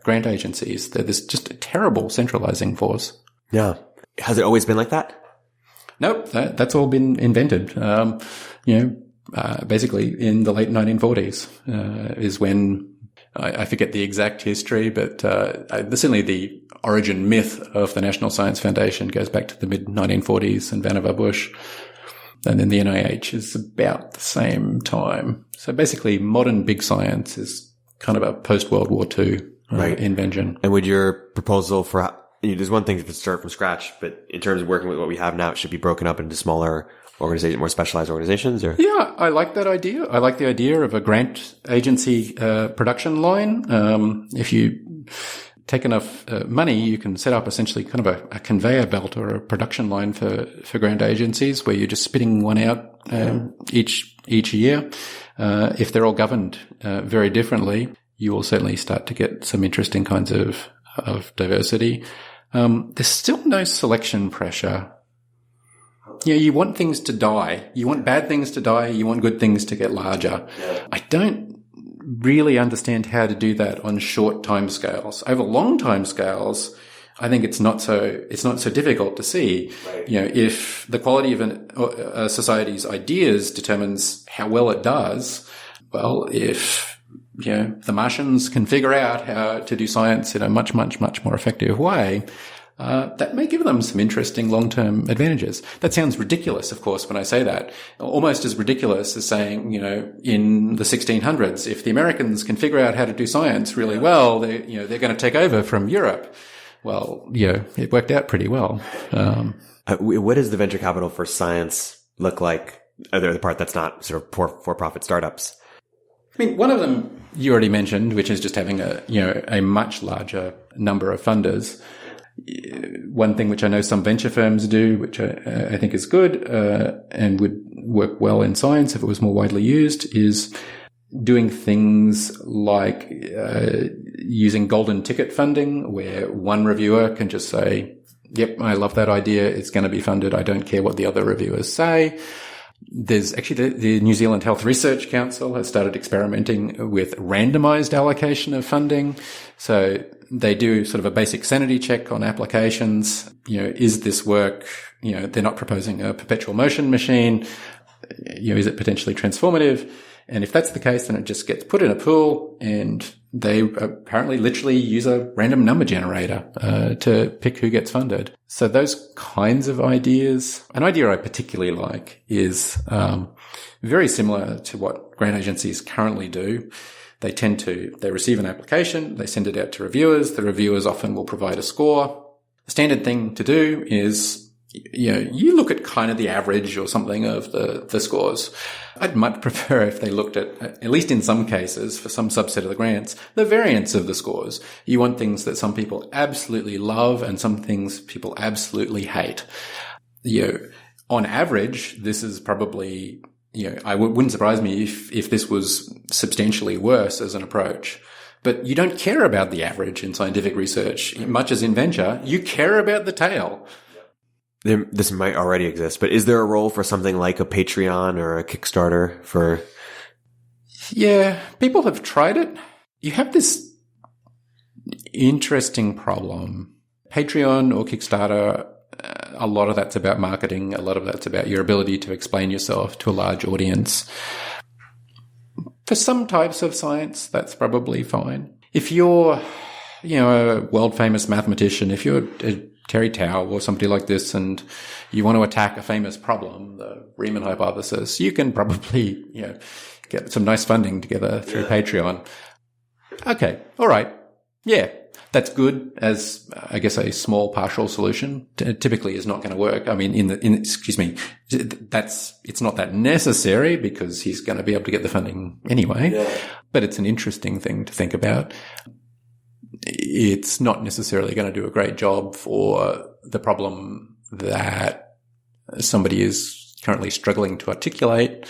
grant agencies. There's just a terrible centralizing force. Yeah. Has it always been like that? Nope. That's all been invented. Basically in the late 1940s, is when I forget the exact history, but certainly the origin myth of the National Science Foundation goes back to the mid-1940s and Vannevar Bush. And then the NIH is about the same time. So basically, modern big science is kind of a post-World War II invention. And would your proposal for, there's one thing to start from scratch, but in terms of working with what we have now, it should be broken up into smaller organizations, more specialized organizations? Or? Yeah, I like that idea. I like the idea of a grant agency production line. If you take enough money, you can set up essentially kind of a conveyor belt or a production line for grant agencies where you're just spitting one out each year. If they're all governed very differently, you will certainly start to get some interesting kinds of diversity. There's still no selection pressure. You want things to die. You want bad things to die. You want good things to get larger. Yeah. I don't really understand how to do that on short time scales. Over long time scales, I think it's not so difficult to see. Right. If the quality of a society's ideas determines how well it does, well, if the Martians can figure out how to do science in a much, much, much more effective way, that may give them some interesting long-term advantages. That sounds ridiculous, of course, when I say that. Almost as ridiculous as saying, in the 1600s, if the Americans can figure out how to do science really well, they're going to take over from Europe. Well, it worked out pretty well. What does the venture capital for science look like? The part that's not sort of for-profit startups. I mean, one of them you already mentioned, which is just having a much larger number of funders. One thing which I know some venture firms do, which I think is good and would work well in science if it was more widely used, is doing things like using golden ticket funding, where one reviewer can just say, yep, I love that idea. It's going to be funded. I don't care what the other reviewers say. There's actually the New Zealand Health Research Council has started experimenting with randomized allocation of funding. So they do sort of a basic sanity check on applications. Is this work, they're not proposing a perpetual motion machine. Is it potentially transformative? And if that's the case, then it just gets put in a pool, and they apparently literally use a random number generator to pick who gets funded. So those kinds of ideas, an idea I particularly like is very similar to what grant agencies currently do. They receive an application, they send it out to reviewers. The reviewers often will provide a score. The standard thing to do is, you look at kind of the average or something of the scores. I'd much prefer if they looked at least in some cases, for some subset of the grants, the variance of the scores. You want things that some people absolutely love and some things people absolutely hate. On average, this is probably, wouldn't surprise me if this was substantially worse as an approach. But you don't care about the average in scientific research, much as in venture. You care about the tail. This might already exist, but is there a role for something like a Patreon or a Kickstarter for? Yeah, people have tried it. You have this interesting problem. Patreon or Kickstarter, a lot of that's about marketing. A lot of that's about your ability to explain yourself to a large audience. For some types of science, that's probably fine. If you're, a world-famous mathematician, if you're Terry Tao or somebody like this, and you want to attack a famous problem, the Riemann hypothesis, you can probably, get some nice funding together through Patreon. Okay. All right. Yeah. That's good as, I guess, a small partial solution. Typically is not going to work. I mean, it's not that necessary because he's going to be able to get the funding anyway, but it's an interesting thing to think about. It's not necessarily going to do a great job for the problem that somebody is currently struggling to articulate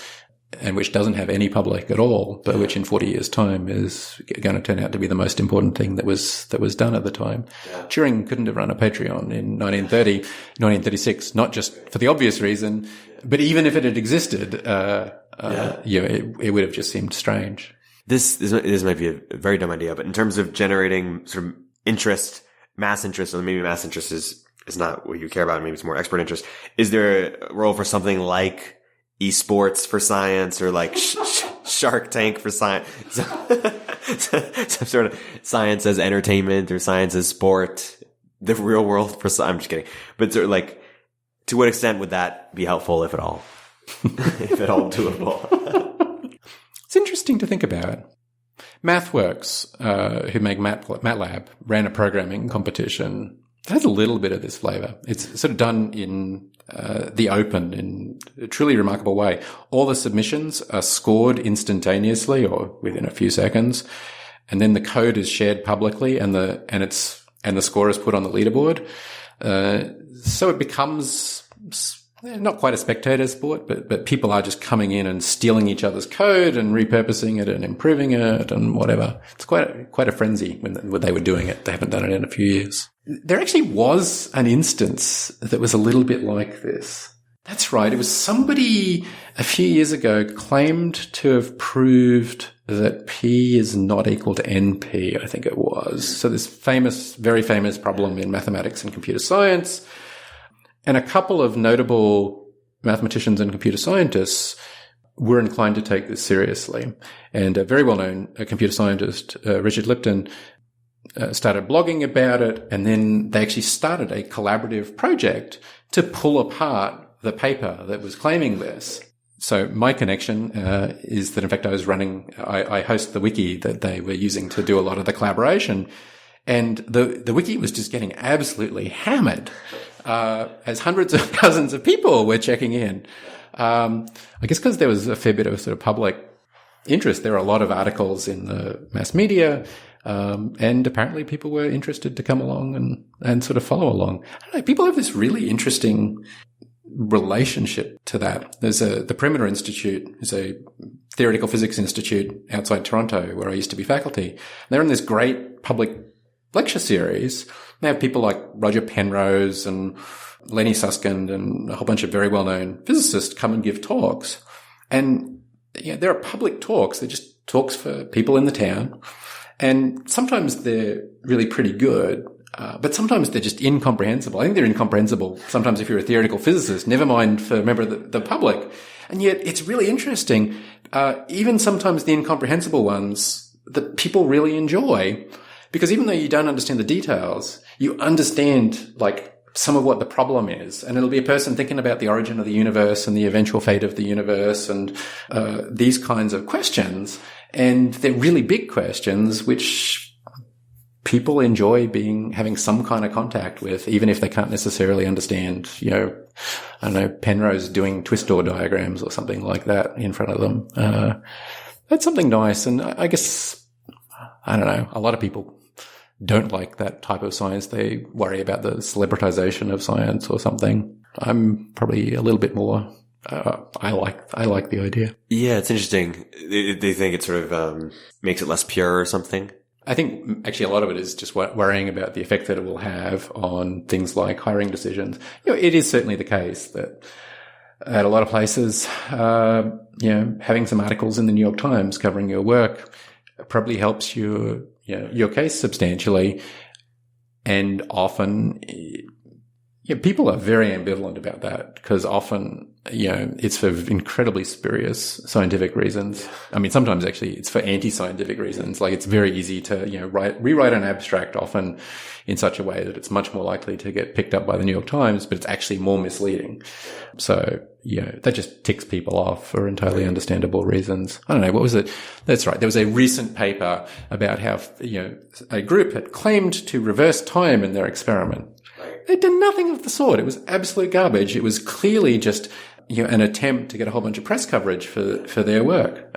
and which doesn't have any public at all, but which in 40 years' time is going to turn out to be the most important thing that was done at the time. Yeah. Turing couldn't have run a Patreon in 1936, not just for the obvious reason, but even if it had existed, it would have just seemed strange. This might be a very dumb idea, but in terms of generating sort of interest, mass interest, or maybe mass interest is not what you care about, maybe it's more expert interest. Is there a role for something like esports for science or like Shark Tank for science? some sort of science as entertainment or science as sport, the real world for I'm just kidding. But sort of like, to what extent would that be helpful, if at all? If at all doable? It's interesting to think about. MathWorks, who make MATLAB, ran a programming competition. It has a little bit of this flavor. It's sort of done in the open in a truly remarkable way. All the submissions are scored instantaneously or within a few seconds, and then the code is shared publicly, and the score is put on the leaderboard. So it becomes not quite a spectator sport, but people are just coming in and stealing each other's code and repurposing it and improving it and whatever. It's quite a frenzy when they were doing it. They haven't done it in a few years. There actually was an instance that was a little bit like this. That's right. It was somebody a few years ago claimed to have proved that P is not equal to NP, I think it was. So this very famous problem in mathematics and computer science. And a couple of notable mathematicians and computer scientists were inclined to take this seriously. And a very well-known computer scientist, Richard Lipton, started blogging about it. And then they actually started a collaborative project to pull apart the paper that was claiming this. So my connection is that, in fact, I host the wiki that they were using to do a lot of the collaboration. And the wiki was just getting absolutely hammered as hundreds of thousands of people were checking in. I guess because there was a fair bit of sort of public interest. There were a lot of articles in the mass media, and apparently people were interested to come along and sort of follow along. I don't know, people have this really interesting relationship to that. There's the Perimeter Institute, is a theoretical physics institute outside Toronto where I used to be faculty. They're in this great public lecture series. They have people like Roger Penrose and Lenny Susskind and a whole bunch of very well-known physicists come and give talks. And there are public talks. They're just talks for people in the town. And sometimes they're really pretty good, but sometimes they're just incomprehensible. I think they're incomprehensible sometimes if you're a theoretical physicist, never mind for a member of the public. And yet it's really interesting. Even sometimes the incomprehensible ones that people really enjoy. Because even though you don't understand the details, you understand like some of what the problem is. And it'll be a person thinking about the origin of the universe and the eventual fate of the universe and these kinds of questions. And they're really big questions which people enjoy having some kind of contact with, even if they can't necessarily understand, I don't know, Penrose doing twist-or diagrams or something like that in front of them. That's something nice. And I guess, I don't know, a lot of people don't like that type of science. They worry about the celebritization of science or something. I'm probably a little bit more, I like the idea. Yeah, it's interesting. They think it sort of makes it less pure or something. I think actually a lot of it is just worrying about the effect that it will have on things like hiring decisions. It is certainly the case that at a lot of places, having some articles in the New York Times covering your work probably helps your case substantially. And often, people are very ambivalent about that because often, it's for incredibly spurious scientific reasons. I mean, sometimes actually it's for anti-scientific reasons. Like it's very easy to, rewrite an abstract often in such a way that it's much more likely to get picked up by the New York Times, but it's actually more misleading. So, that just ticks people off for entirely understandable reasons. I don't know. What was it? That's right. There was a recent paper about how, a group had claimed to reverse time in their experiment. They'd done nothing of the sort. It was absolute garbage. It was clearly just, an attempt to get a whole bunch of press coverage for their work.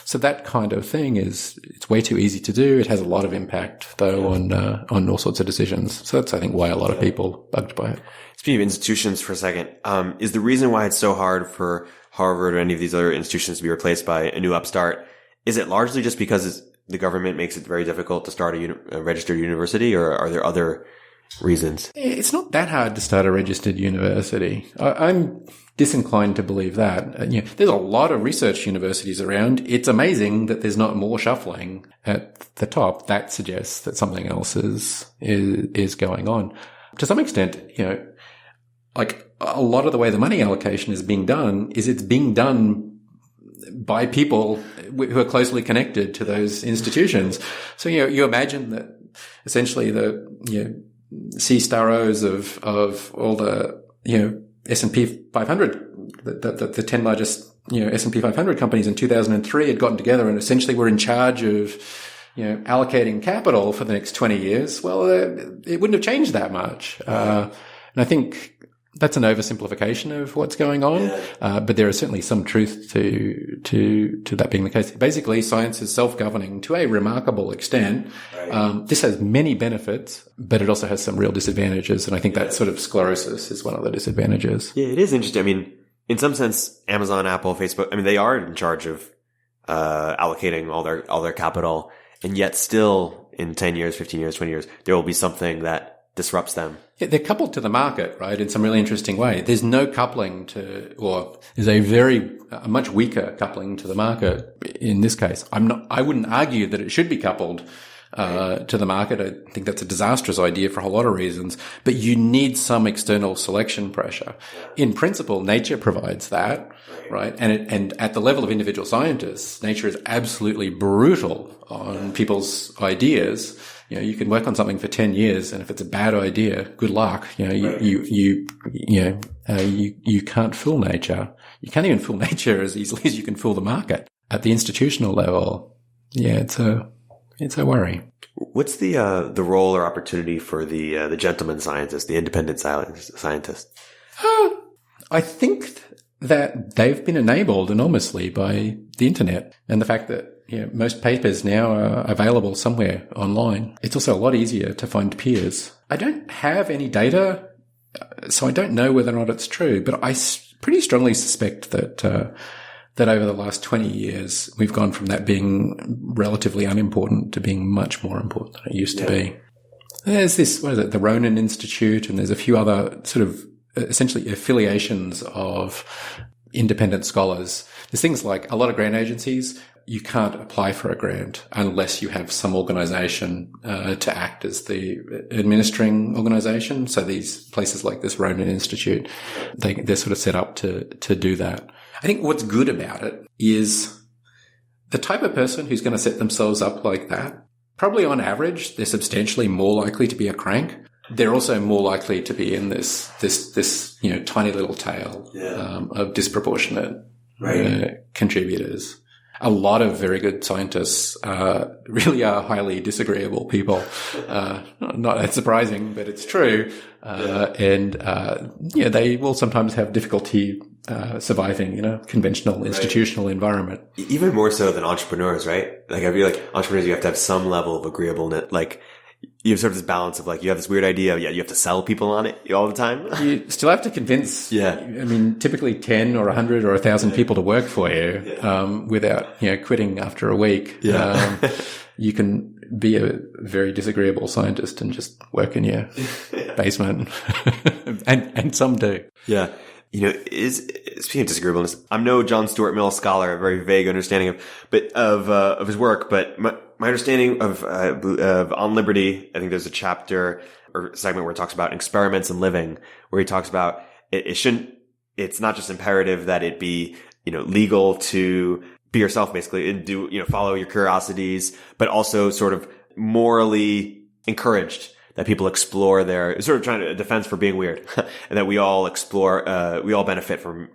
So that kind of thing it's way too easy to do. It has a lot of impact though on all sorts of decisions. So that's, I think, why a lot of people bugged by it. Speaking of institutions for a second, is the reason why it's so hard for Harvard or any of these other institutions to be replaced by a new upstart, is it largely just because the government makes it very difficult to start a registered university, or are there other reasons? It's not that hard to start a registered university. I'm disinclined to believe that. There's a lot of research universities around. It's amazing that there's not more shuffling at the top. That suggests that something else is going on. To some extent, like a lot of the way the money allocation is being done is it's being done by people who are closely connected to those institutions. So, you imagine that essentially the, C*Os of all the, S&P 500, the 10 largest, S&P 500 companies in 2003 had gotten together and essentially were in charge of, allocating capital for the next 20 years. Well, it wouldn't have changed that much. And I think that's an oversimplification of what's going on. But there is certainly some truth to that being the case. Basically, science is self-governing to a remarkable extent. Right. This has many benefits, but it also has some real disadvantages. And I think that sort of sclerosis is one of the disadvantages. Yeah, it is interesting. I mean, in some sense, Amazon, Apple, Facebook, I mean, they are in charge of, allocating all their capital. And yet still in 10 years, 15 years, 20 years, there will be something that disrupts them. Yeah, they're coupled to the market, right, in some really interesting way. There's no coupling or there's a much weaker coupling to the market in this case. I wouldn't argue that it should be coupled to the market. I think that's a disastrous idea for a whole lot of reasons, but you need some external selection pressure. In principle, nature provides that, right? And at the level of individual scientists, nature is absolutely brutal on people's ideas. You can work on something for 10 years, and if it's a bad idea, good luck. You can't fool nature. You can't even fool nature as easily as you can fool the market. At the institutional level, it's a worry. What's the role or opportunity for the gentleman scientist, the independent scientist? I think that they've been enabled enormously by the internet and the fact that most papers now are available somewhere online. It's also a lot easier to find peers. I don't have any data, so I don't know whether or not it's true, but I pretty strongly suspect that over the last 20 years, we've gone from that being relatively unimportant to being much more important than it used to be. There's this, the Ronan Institute, and there's a few other sort of essentially affiliations of independent scholars. There's things like a lot of grant agencies. You can't apply for a grant unless you have some organization to act as the administering organization. So these places like this Ronan Institute, they're sort of set up to do that. I think what's good about it is the type of person who's going to set themselves up like that, probably on average, they're substantially more likely to be a crank. They're also more likely to be in this tiny little tail of disproportionate contributors. A lot of very good scientists really are highly disagreeable people. Not that surprising, but it's true. They will sometimes have difficulty surviving, conventional institutional environment. Even more so than entrepreneurs, right? Like I feel like entrepreneurs, you have to have some level of agreeableness. Like you have sort of this balance of like, you have this weird idea, yet you have to sell people on it all the time. You still have to convince, typically 10 or 100 or 1,000 people to work for you, without, quitting after a week. You can be a very disagreeable scientist and just work in your basement. and some do. Yeah. Speaking of disagreeableness, I'm no John Stuart Mill scholar, a very vague understanding of his work, but my understanding of On Liberty, I think there's a chapter or segment where it talks about experiments in living, where he talks about it's not just imperative that it be, legal to be yourself basically and do, follow your curiosities, but also sort of morally encouraged that people explore sort of trying to defense for being weird and that we all explore, we all benefit from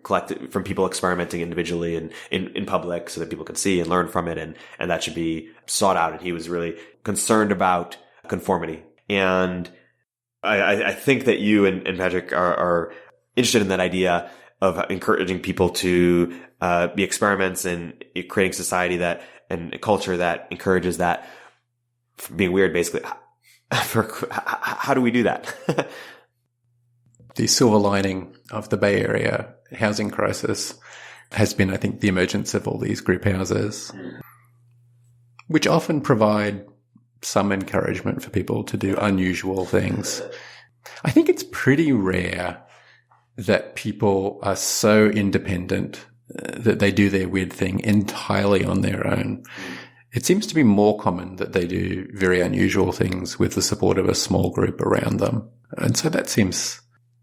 people experimenting individually and in public so that people can see and learn from it. And that should be sought out. And he was really concerned about conformity. And I think that you and Patrick are interested in that idea of encouraging people to, be experiments and creating society and a culture that encourages that being weird, basically. How do we do that? The silver lining of the Bay Area housing crisis has been, I think, the emergence of all these group houses, which often provide some encouragement for people to do unusual things. I think it's pretty rare that people are so independent that they do their weird thing entirely on their own. It seems to be more common that they do very unusual things with the support of a small group around them. And so that seems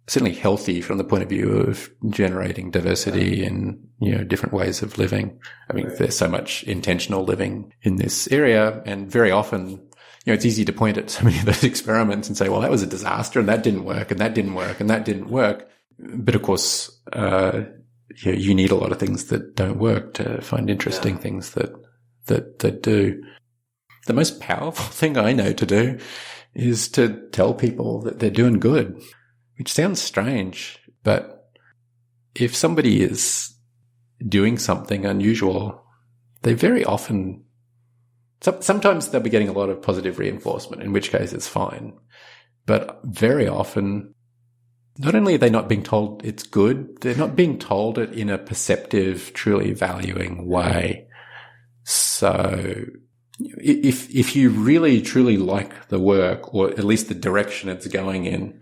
certainly healthy from the point of view of generating diversity and, different ways of living. I mean, there's so much intentional living in this area, and very often, it's easy to point at so many of those experiments and say, well, that was a disaster and that didn't work and that didn't work and that didn't work. But of course, you need a lot of things that don't work to find interesting things that do. The most powerful thing I know to do is to tell people that they're doing good, which sounds strange, but if somebody is doing something unusual, they very often, sometimes they'll be getting a lot of positive reinforcement, in which case it's fine. But very often, not only are they not being told it's good, they're not being told it in a perceptive, truly valuing way. So if you really, truly like the work, or at least the direction it's going in,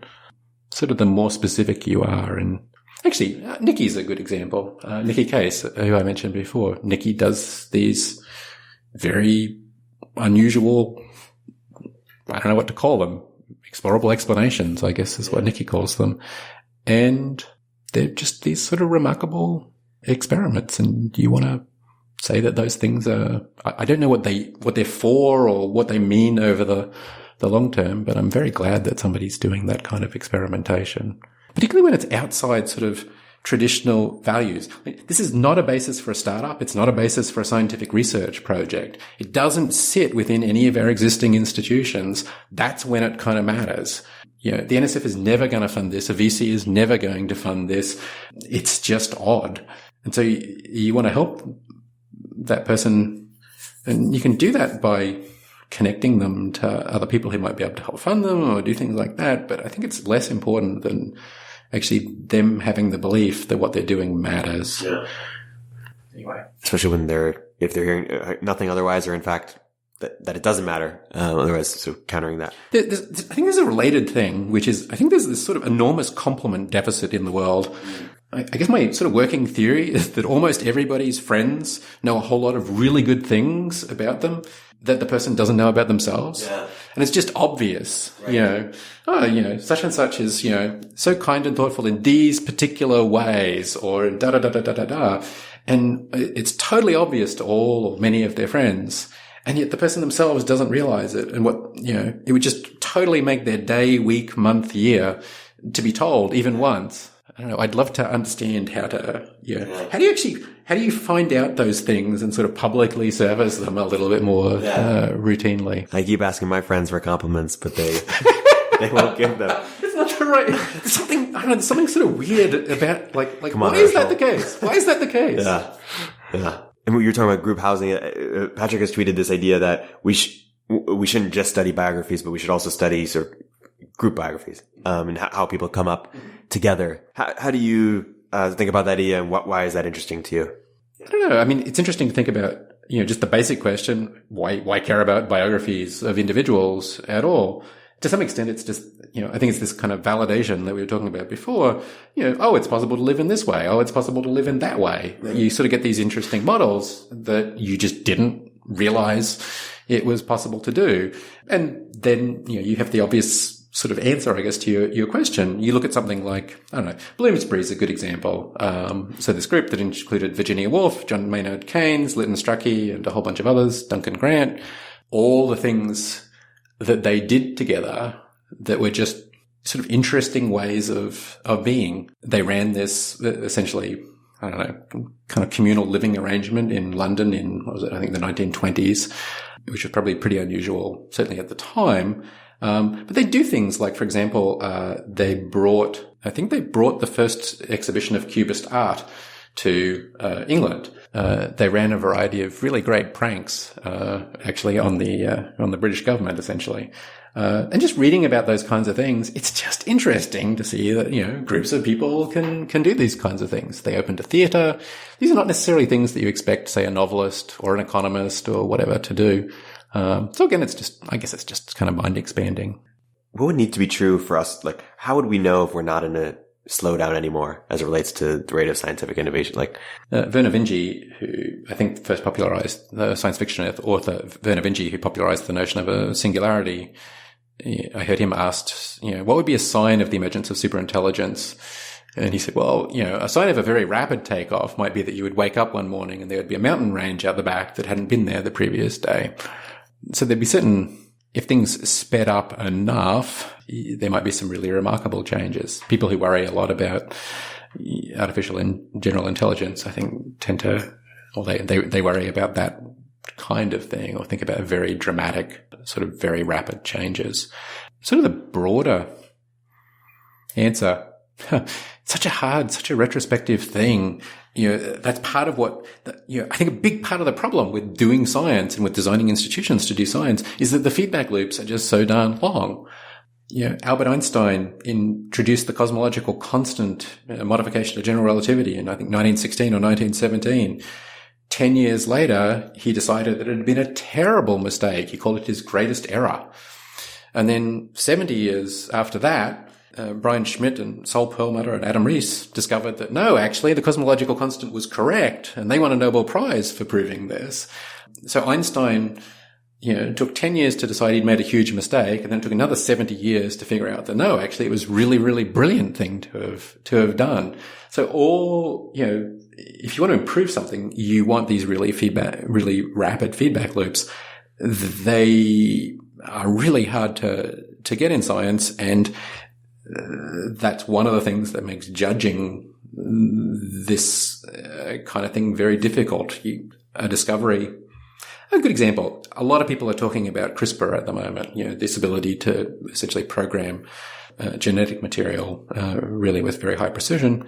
sort of the more specific you are. And actually, Nikki's a good example. Nikki Case, who I mentioned before. Nikki does these very unusual, I don't know what to call them, explorable explanations, I guess is what Nikki calls them. And they're just these sort of remarkable experiments. And you want to say that those things are, I don't know what they're for or what they mean over the long term, but I'm very glad that somebody's doing that kind of experimentation, particularly when it's outside sort of traditional values. This is not a basis for a startup. It's not a basis for a scientific research project. It doesn't sit within any of our existing institutions. That's when it kind of matters. The NSF is never going to fund this. A VC is never going to fund this. It's just odd. And so you want to help that person, and you can do that by connecting them to other people who might be able to help fund them or do things like that. But I think it's less important than actually them having the belief that what they're doing matters. Yeah. Anyway, especially when if they're hearing nothing otherwise, or in fact that it doesn't matter. Otherwise, so countering that. I think there's a related thing, which is I think there's this sort of enormous complement deficit in the world. I guess my sort of working theory is that almost everybody's friends know a whole lot of really good things about them that the person doesn't know about themselves. Yeah. And it's just obvious, right. Such and such is, so kind and thoughtful in these particular ways, or da-da-da-da-da-da-da. And it's totally obvious to all or many of their friends. And yet the person themselves doesn't realize it. And it would just totally make their day, week, month, year to be told even once. I don't know. I'd love to understand how to, how do you find out those things and sort of publicly service them a little bit more, routinely? I keep asking my friends for compliments, but they won't give them. It's not the right, there's something sort of weird about, like, why is that the case? Why is that the case? Yeah. And when you're talking about group housing, Patrick has tweeted this idea that we shouldn't just study biographies, but we should also study sort of group biographies, and how people come up together. How do you think about that idea, and why is that interesting to you? I don't know. I mean, it's interesting to think about, just the basic question, why care about biographies of individuals at all? To some extent, it's just, I think it's this kind of validation that we were talking about before. It's possible to live in this way. Oh, it's possible to live in that way. You sort of get these interesting models that you just didn't realize it was possible to do. And then, you have the obvious sort of answer, I guess, to your question. You look at something like, I don't know, Bloomsbury is a good example. So this group that included Virginia Woolf, John Maynard Keynes, Lytton Strachey, and a whole bunch of others, Duncan Grant, all the things that they did together that were just sort of interesting ways of being. They ran this essentially, I don't know, kind of communal living arrangement in London in, I think the 1920s, which was probably pretty unusual, certainly at the time. But they do things like, for example, they brought the first exhibition of Cubist art to England. They ran a variety of really great pranks, actually on the British government, essentially. And just reading about those kinds of things, it's just interesting to see that, groups of people can do these kinds of things. They opened a theatre. These are not necessarily things that you expect, say, a novelist or an economist or whatever to do. So again, I guess it's just kind of mind expanding. What would need to be true for us? Like, how would we know if we're not in a slowdown anymore as it relates to the rate of scientific innovation? Like, Vernor Vinge, who I think first popularized the science fiction author, Vernor Vinge, who popularized the notion of a singularity, I heard him asked, what would be a sign of the emergence of superintelligence? And he said, well, a sign of a very rapid takeoff might be that you would wake up one morning and there would be a mountain range out the back that hadn't been there the previous day. So there'd be if things sped up enough, there might be some really remarkable changes. People who worry a lot about artificial and general intelligence, I think, tend to, or they worry about that kind of thing, or think about very dramatic, sort of very rapid changes. Sort of the broader answer, such a retrospective thing. That's part of what, I think a big part of the problem with doing science and with designing institutions to do science is that the feedback loops are just so darn long. Albert Einstein introduced the cosmological constant modification of general relativity in, I think, 1916 or 1917. 10 years later, he decided that it had been a terrible mistake. He called it his greatest error. And then 70 years after that, Brian Schmidt and Sol Perlmutter and Adam Rees discovered that no, actually, the cosmological constant was correct, and they won a Nobel Prize for proving this. So Einstein, took 10 years to decide he'd made a huge mistake, and then took another 70 years to figure out that no, actually, it was really, really brilliant thing to have done. So if you want to improve something, you want these really rapid feedback loops. They are really hard to get in science, and that's one of the things that makes judging this kind of thing very difficult. A good example, a lot of people are talking about CRISPR at the moment, this ability to essentially program genetic material really with very high precision.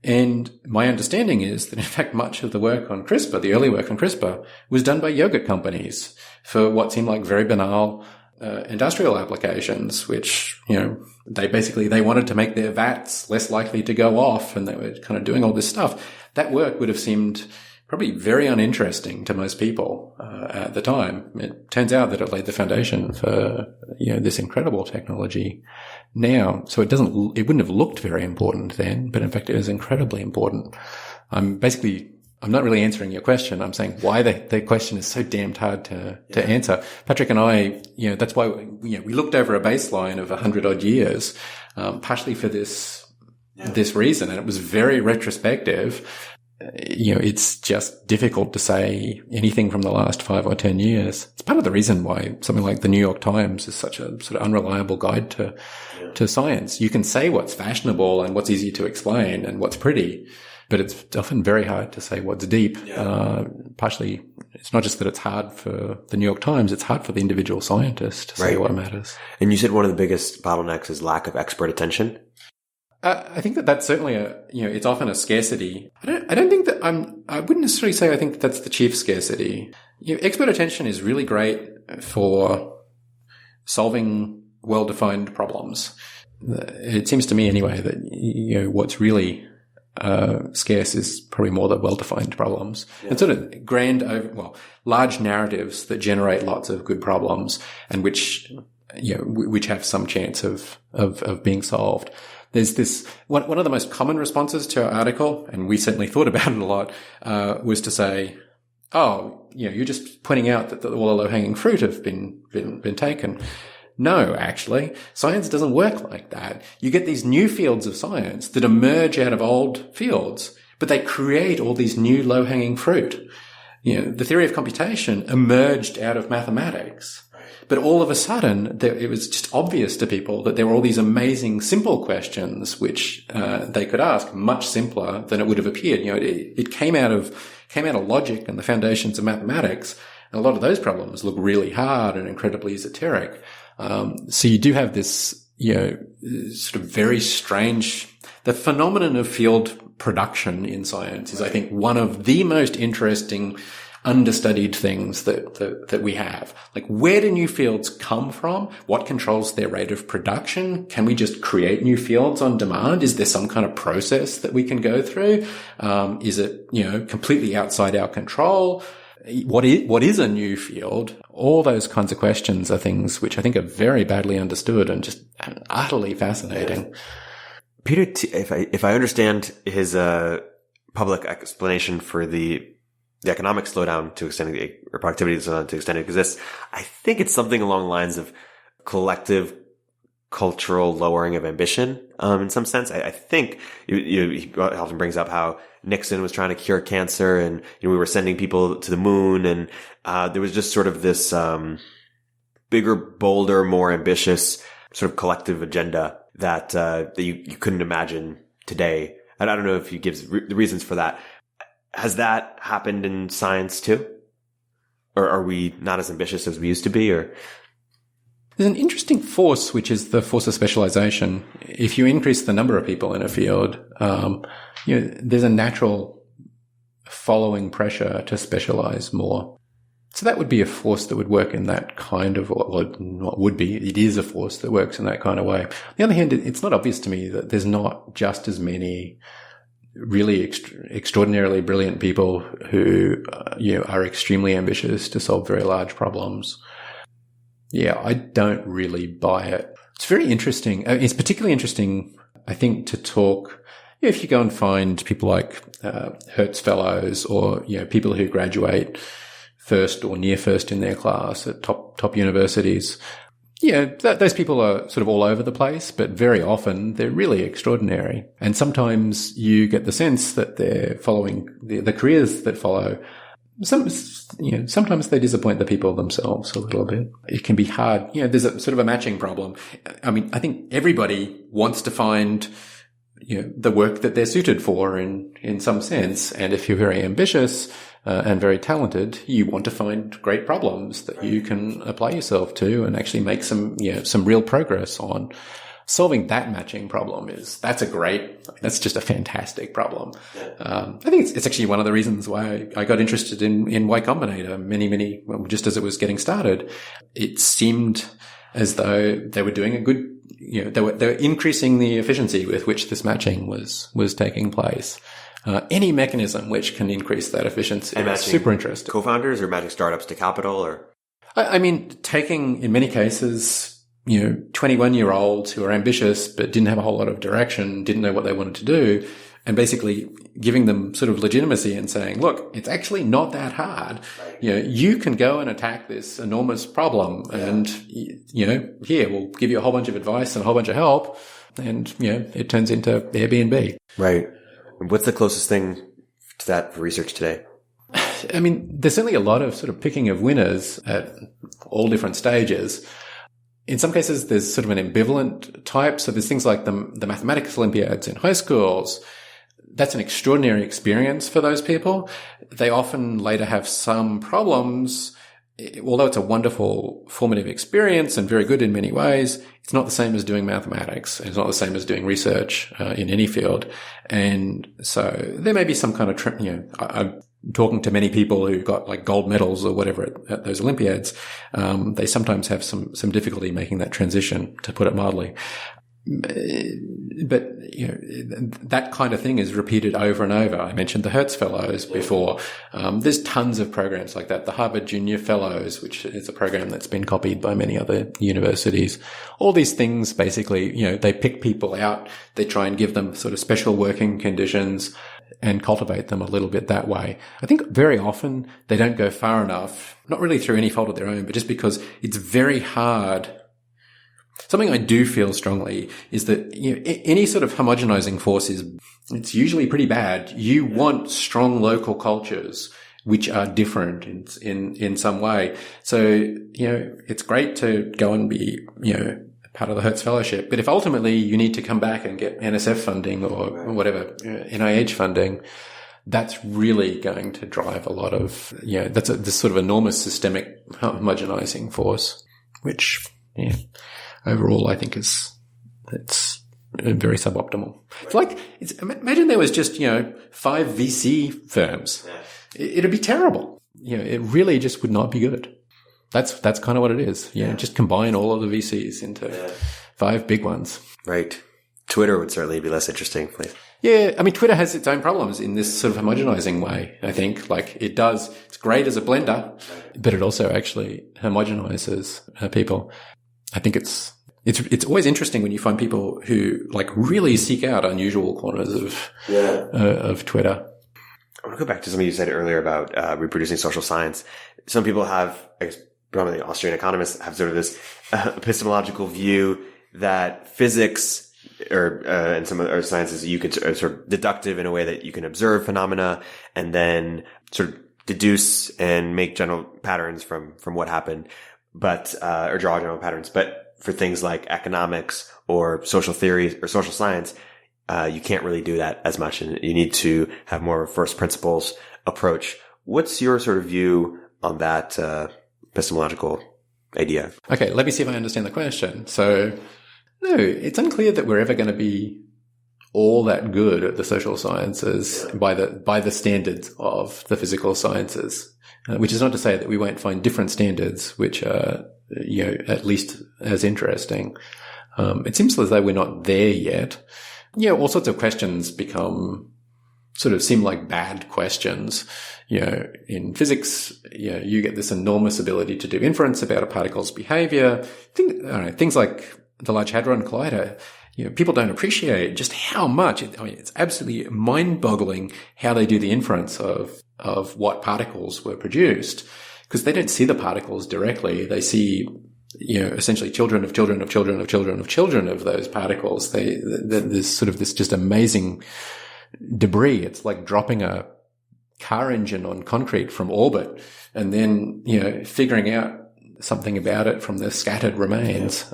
And my understanding is that, in fact, much of the work on CRISPR, the early work on CRISPR, was done by yogurt companies for what seemed like very banal industrial applications, which, they wanted to make their vats less likely to go off, and they were kind of doing all this stuff. That work would have seemed probably very uninteresting to most people at the time. It turns out that it laid the foundation for this incredible technology now. So it wouldn't have looked very important then, but in fact it is incredibly important. I'm not really answering your question. I'm saying why the question is so damned hard to answer. Patrick and I, that's why we looked over a baseline of 100 odd years, partially for this reason, and it was very retrospective. It's just difficult to say anything from the last 5 or 10 years. It's part of the reason why something like the New York Times is such a sort of unreliable guide to science. You can say what's fashionable and what's easy to explain and what's pretty, but it's often very hard to say what's deep. Partially, it's not just that it's hard for the New York Times, it's hard for the individual scientist to say what matters. And you said one of the biggest bottlenecks is lack of expert attention. I think that's certainly it's often a scarcity. I don't think that I wouldn't necessarily say I think that's the chief scarcity. Expert attention is really great for solving well-defined problems. It seems to me anyway that, what's really scarce is probably more the well-defined problems. And sort of large narratives that generate lots of good problems and which have some chance of being solved. There's this, one of the most common responses to our article, and we certainly thought about it a lot, was to say, you're just pointing out that all the low-hanging fruit have been taken. No, actually, science doesn't work like that. You get these new fields of science that emerge out of old fields, but they create all these new low-hanging fruit. The theory of computation emerged out of mathematics. But all of a sudden, it was just obvious to people that there were all these amazing simple questions which they could ask, much simpler than it would have appeared. It came out of logic and the foundations of mathematics, and a lot of those problems look really hard and incredibly esoteric. So you do have this, sort of very strange. The phenomenon of field production in science is, I think, one of the most interesting understudied things that we have. Like, where do new fields come from? What controls their rate of production? Can we just create new fields on demand? Is there some kind of process that we can go through? Is it, completely outside our control? What is a new field? All those kinds of questions are things which I think are very badly understood and just utterly fascinating. Peter, if I understand his public explanation for the economic slowdown to extend or productivity slowdown to extend it exists, I think it's something along the lines of collective cultural lowering of ambition, in some sense. I think he often brings up how Nixon was trying to cure cancer, and we were sending people to the moon, and there was just sort of this bigger, bolder, more ambitious sort of collective agenda that you couldn't imagine today. And I don't know if he gives the reasons for that. Has that happened in science too? Or are we not as ambitious as we used to be? Or there's an interesting force, which is the force of specialization. If you increase the number of people in a field, there's a natural following pressure to specialize more. So that would be a force that would work in that kind of, or not would be, it is a force that works in that kind of way. On the other hand, it's not obvious to me that there's not just as many really extraordinarily brilliant people who, are extremely ambitious to solve very large problems. Yeah, I don't really buy it. It's very interesting. It's particularly interesting, I think, to talk, if you go and find people like Hertz Fellows or, people who graduate first or near first in their class at top universities. Those people are sort of all over the place, but very often they're really extraordinary. And sometimes you get the sense that they're following the careers that follow. Sometimes they disappoint the people themselves a little bit. It can be hard. There's a sort of a matching problem. I mean, I think everybody wants to find the work that they're suited for in some sense. And if you're very ambitious and very talented, you want to find great problems that you can apply yourself to and actually make some real progress on. Solving that matching problem that's just a fantastic problem. I think it's actually one of the reasons why I got interested in Y Combinator just as it was getting started. It seemed as though they were doing a good, they were increasing the efficiency with which this matching was taking place. Any mechanism which can increase that efficiency is super interesting. Co-founders or matching startups to capital, or? I mean, taking, in many cases, 21-year-olds who are ambitious but didn't have a whole lot of direction, didn't know what they wanted to do, and basically giving them sort of legitimacy and saying, look, it's actually not that hard. Right. You can go and attack this enormous problem and, here, we'll give you a whole bunch of advice and a whole bunch of help. And, it turns into Airbnb. Right. What's the closest thing to that for research today? I mean, there's certainly a lot of sort of picking of winners at all different stages. In some cases, there's sort of an ambivalent type. So there's things like the mathematics Olympiads in high schools. That's an extraordinary experience for those people. They often later have some problems. Although it's a wonderful formative experience and very good in many ways, it's not the same as doing mathematics. It's not the same as doing research in any field. And so there may be some kind of, I'm talking to many people who got like gold medals or whatever at those Olympiads. They sometimes have some difficulty making that transition, to put it mildly. But, that kind of thing is repeated over and over. I mentioned the Hertz Fellows before. There's tons of programs like that. The Harvard Junior Fellows, which is a program that's been copied by many other universities. All these things basically, they pick people out. They try and give them sort of special working conditions and cultivate them a little bit that way. I think very often they don't go far enough, not really through any fault of their own, but just because it's very hard. Something I do feel strongly is that any sort of homogenizing force it's usually pretty bad. You want strong local cultures which are different in some way. So, it's great to go and be, part of the Hertz Fellowship. But if ultimately you need to come back and get NSF funding or whatever, NIH funding, that's really going to drive a lot of, that's this sort of enormous systemic homogenizing force, which, overall, I think it's very suboptimal. It's imagine there was just, 5 VC firms. It'd be terrible. It really just would not be good. That's kind of what it is. Just combine all of the VCs into 5 big ones. Right. Twitter would certainly be less interesting, please. Yeah. I mean, Twitter has its own problems in this sort of homogenizing way, I think. Like it's great as a blender, but it also actually homogenizes people. I think it's always interesting when you find people who like really seek out unusual corners of Twitter. I want to go back to something you said earlier about reproducing social science. Some people have predominantly Austrian economists have sort of this epistemological view that physics and some other sciences, you can sort of deductive in a way that you can observe phenomena and then sort of deduce and make general patterns from what happened, but, or draw general patterns. But for things like economics or social theories or social science, you can't really do that as much, and you need to have more of a first principles approach. What's your sort of view on that epistemological idea? Okay, let me see if I understand the question. So, no, it's unclear that we're ever going to be all that good at the social sciences by the standards of the physical sciences, which is not to say that we won't find different standards which are, at least as interesting. It seems as though we're not there yet. All sorts of questions seem like bad questions. In physics, you get this enormous ability to do inference about a particle's behavior. Things like the Large Hadron Collider. People don't appreciate just how much. It's absolutely mind-boggling how they do the inference of what particles were produced, because they don't see the particles directly. They see, essentially children of children of children of children of children of those particles. There's sort of this just amazing debris. It's like dropping a car engine on concrete from orbit and then, figuring out something about it from the scattered remains.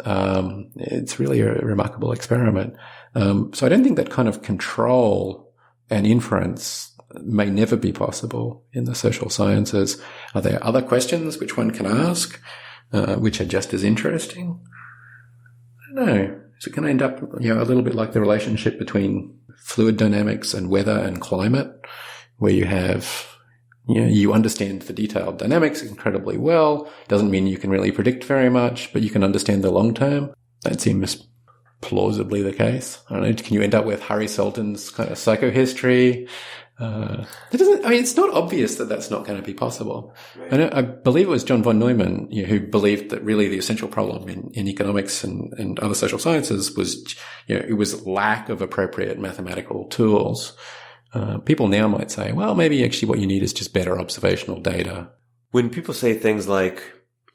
It's really a remarkable experiment. So I don't think that kind of control and inference may never be possible in the social sciences. Are there other questions which one can ask, which are just as interesting? I don't know. Is it going to end up, a little bit like the relationship between fluid dynamics and weather and climate, where you have, you understand the detailed dynamics incredibly well. Doesn't mean you can really predict very much, but you can understand the long term. That seems plausibly the case. I don't know. Can you end up with Harry Sultan's kind of psychohistory? It's not obvious that that's not going to be possible. Right. I believe it was John von Neumann, who believed that really the essential problem in economics and other social sciences was, it was lack of appropriate mathematical tools. People now might say, well, maybe actually what you need is just better observational data. When people say things like,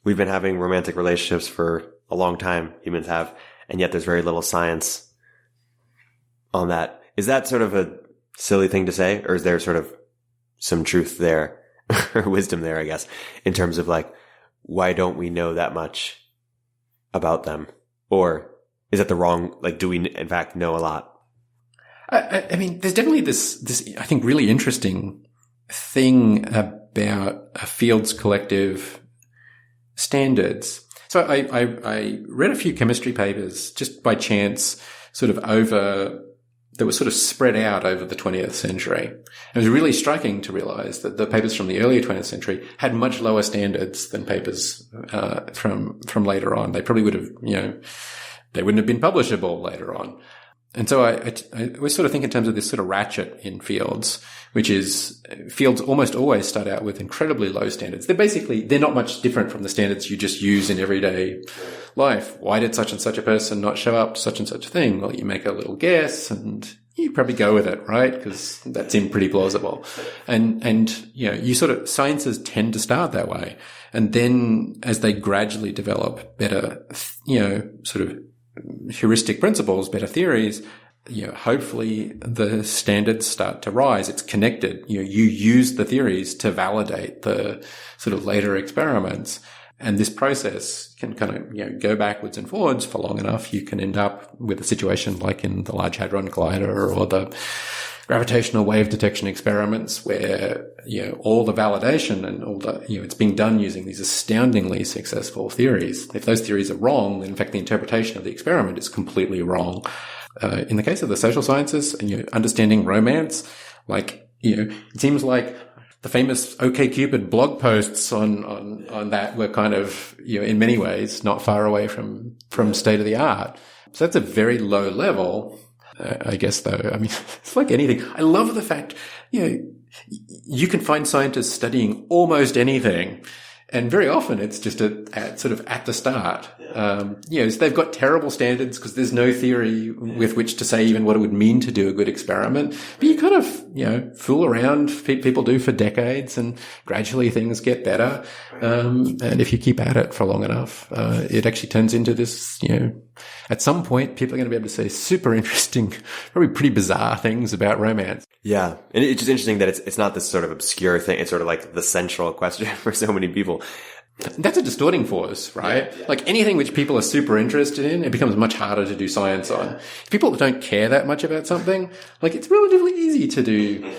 we've been having romantic relationships for a long time, humans have, and yet there's very little science on that, is that sort of a silly thing to say? Or is there sort of some truth there, or wisdom there, I guess, in terms of like, why don't we know that much about them? Or is that the wrong, do we in fact know a lot? I mean, there's definitely this, I think, really interesting thing about a field's collective standards. So I read a few chemistry papers just by chance, that were sort of spread out over the 20th century. It was really striking to realize that the papers from the earlier 20th century had much lower standards than papers from later on. They probably would have, they wouldn't have been publishable later on. And so I always sort of think in terms of this sort of ratchet in fields, which is fields almost always start out with incredibly low standards. They're not much different from the standards you just use in everyday life. Why did such and such a person not show up to such and such a thing? Well, you make a little guess and you probably go with it, right? Because that seemed pretty plausible. And sciences tend to start that way. And then as they gradually develop better, sort of heuristic principles, better theories, hopefully the standards start to rise. It's connected. You use the theories to validate the sort of later experiments. And this process can kind of, go backwards and forwards for long enough. You can end up with a situation like in the Large Hadron Collider or the gravitational wave detection experiments where, all the validation and all the, it's being done using these astoundingly successful theories. If those theories are wrong, then in fact the interpretation of the experiment is completely wrong. In the case of the social sciences and understanding romance, it seems like the famous OkCupid blog posts on that were kind of, in many ways not far away from state of the art. So that's a very low level. I guess though, I mean, it's like anything. I love the fact, you can find scientists studying almost anything. And very often it's just at the start. So they've got terrible standards because there's no theory with which to say even what it would mean to do a good experiment. But you kind of, fool around. People do for decades, and gradually things get better. And if you keep at it for long enough, it actually turns into this, at some point people are going to be able to say super interesting, probably pretty bizarre things about romance. Yeah. And it's just interesting that it's not this sort of obscure thing. It's sort of like the central question for so many people. That's a distorting force, right? Yeah. Like anything which people are super interested in, it becomes much harder to do science on. If people don't care that much about something, like it's relatively easy to do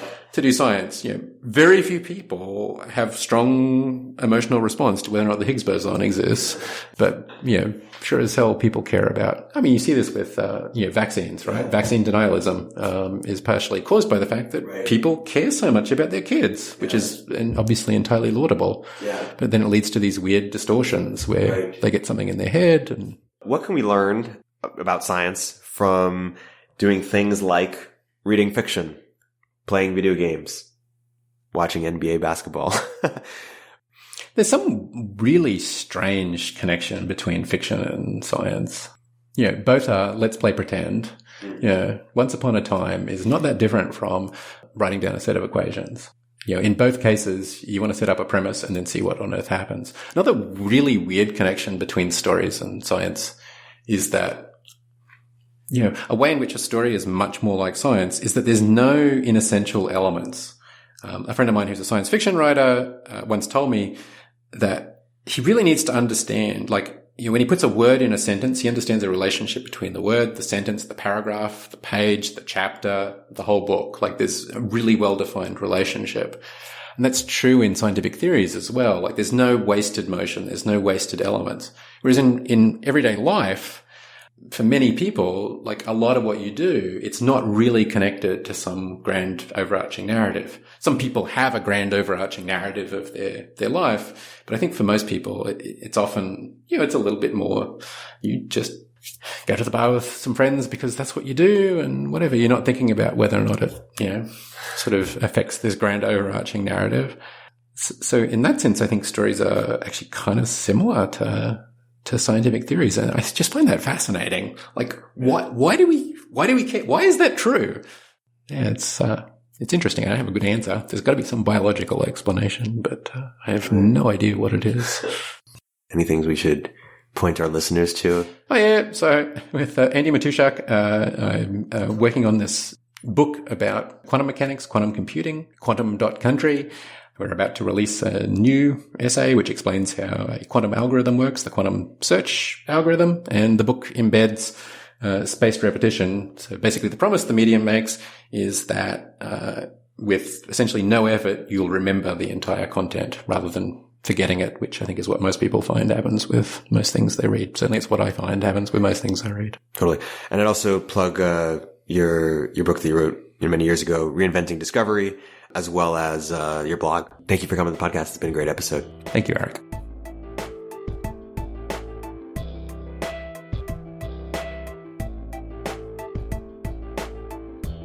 science. Very few people have strong emotional response to whether or not the Higgs boson exists. But, sure as hell people care about. I mean, you see this with, vaccines, right? Vaccine denialism, is partially caused by the fact that people care so much about their kids, which is obviously entirely laudable. Yeah. But then it leads to these weird distortions where they get something in their head. And what can we learn about science from doing things like reading fiction, playing video games, watching NBA basketball? There's some really strange connection between fiction and science. Both are let's play pretend. Once upon a time is not that different from writing down a set of equations. In both cases, you want to set up a premise and then see what on earth happens. Another really weird connection between stories and science is that, a way in which a story is much more like science is that there's no inessential elements. A friend of mine who's a science fiction writer once told me that he really needs to understand, when he puts a word in a sentence, he understands the relationship between the word, the sentence, the paragraph, the page, the chapter, the whole book. There's a really well-defined relationship. And that's true in scientific theories as well. There's no wasted motion. There's no wasted elements. Whereas in everyday life, for many people, a lot of what you do, it's not really connected to some grand overarching narrative. Some people have a grand overarching narrative of their life, but I think for most people, it's often, it's a little bit more, you just go to the bar with some friends because that's what you do and whatever. You're not thinking about whether or not it, sort of affects this grand overarching narrative. So in that sense, I think stories are actually kind of similar to scientific theories. And I just find that fascinating. Why do we care? Why is that true? Yeah, it's interesting. I don't have a good answer. There's got to be some biological explanation, but I have no idea what it is. Any things we should point our listeners to? Oh yeah. So with Andy Matuszak, I'm working on this book about quantum mechanics, quantum computing, quantum.country. We're about to release a new essay which explains how a quantum algorithm works, the quantum search algorithm, and the book embeds spaced repetition. So basically the promise the medium makes is that with essentially no effort, you'll remember the entire content rather than forgetting it, which I think is what most people find happens with most things they read. Certainly it's what I find happens with most things I read. Totally. And I'd also plug your book that you wrote many years ago, Reinventing Discovery, as well as your blog. Thank you for coming to the podcast. It's been a great episode. Thank you, Erik.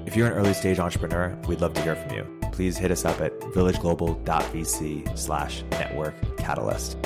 If you're an early stage entrepreneur, we'd love to hear from you. Please hit us up at villageglobal.vc/network catalyst.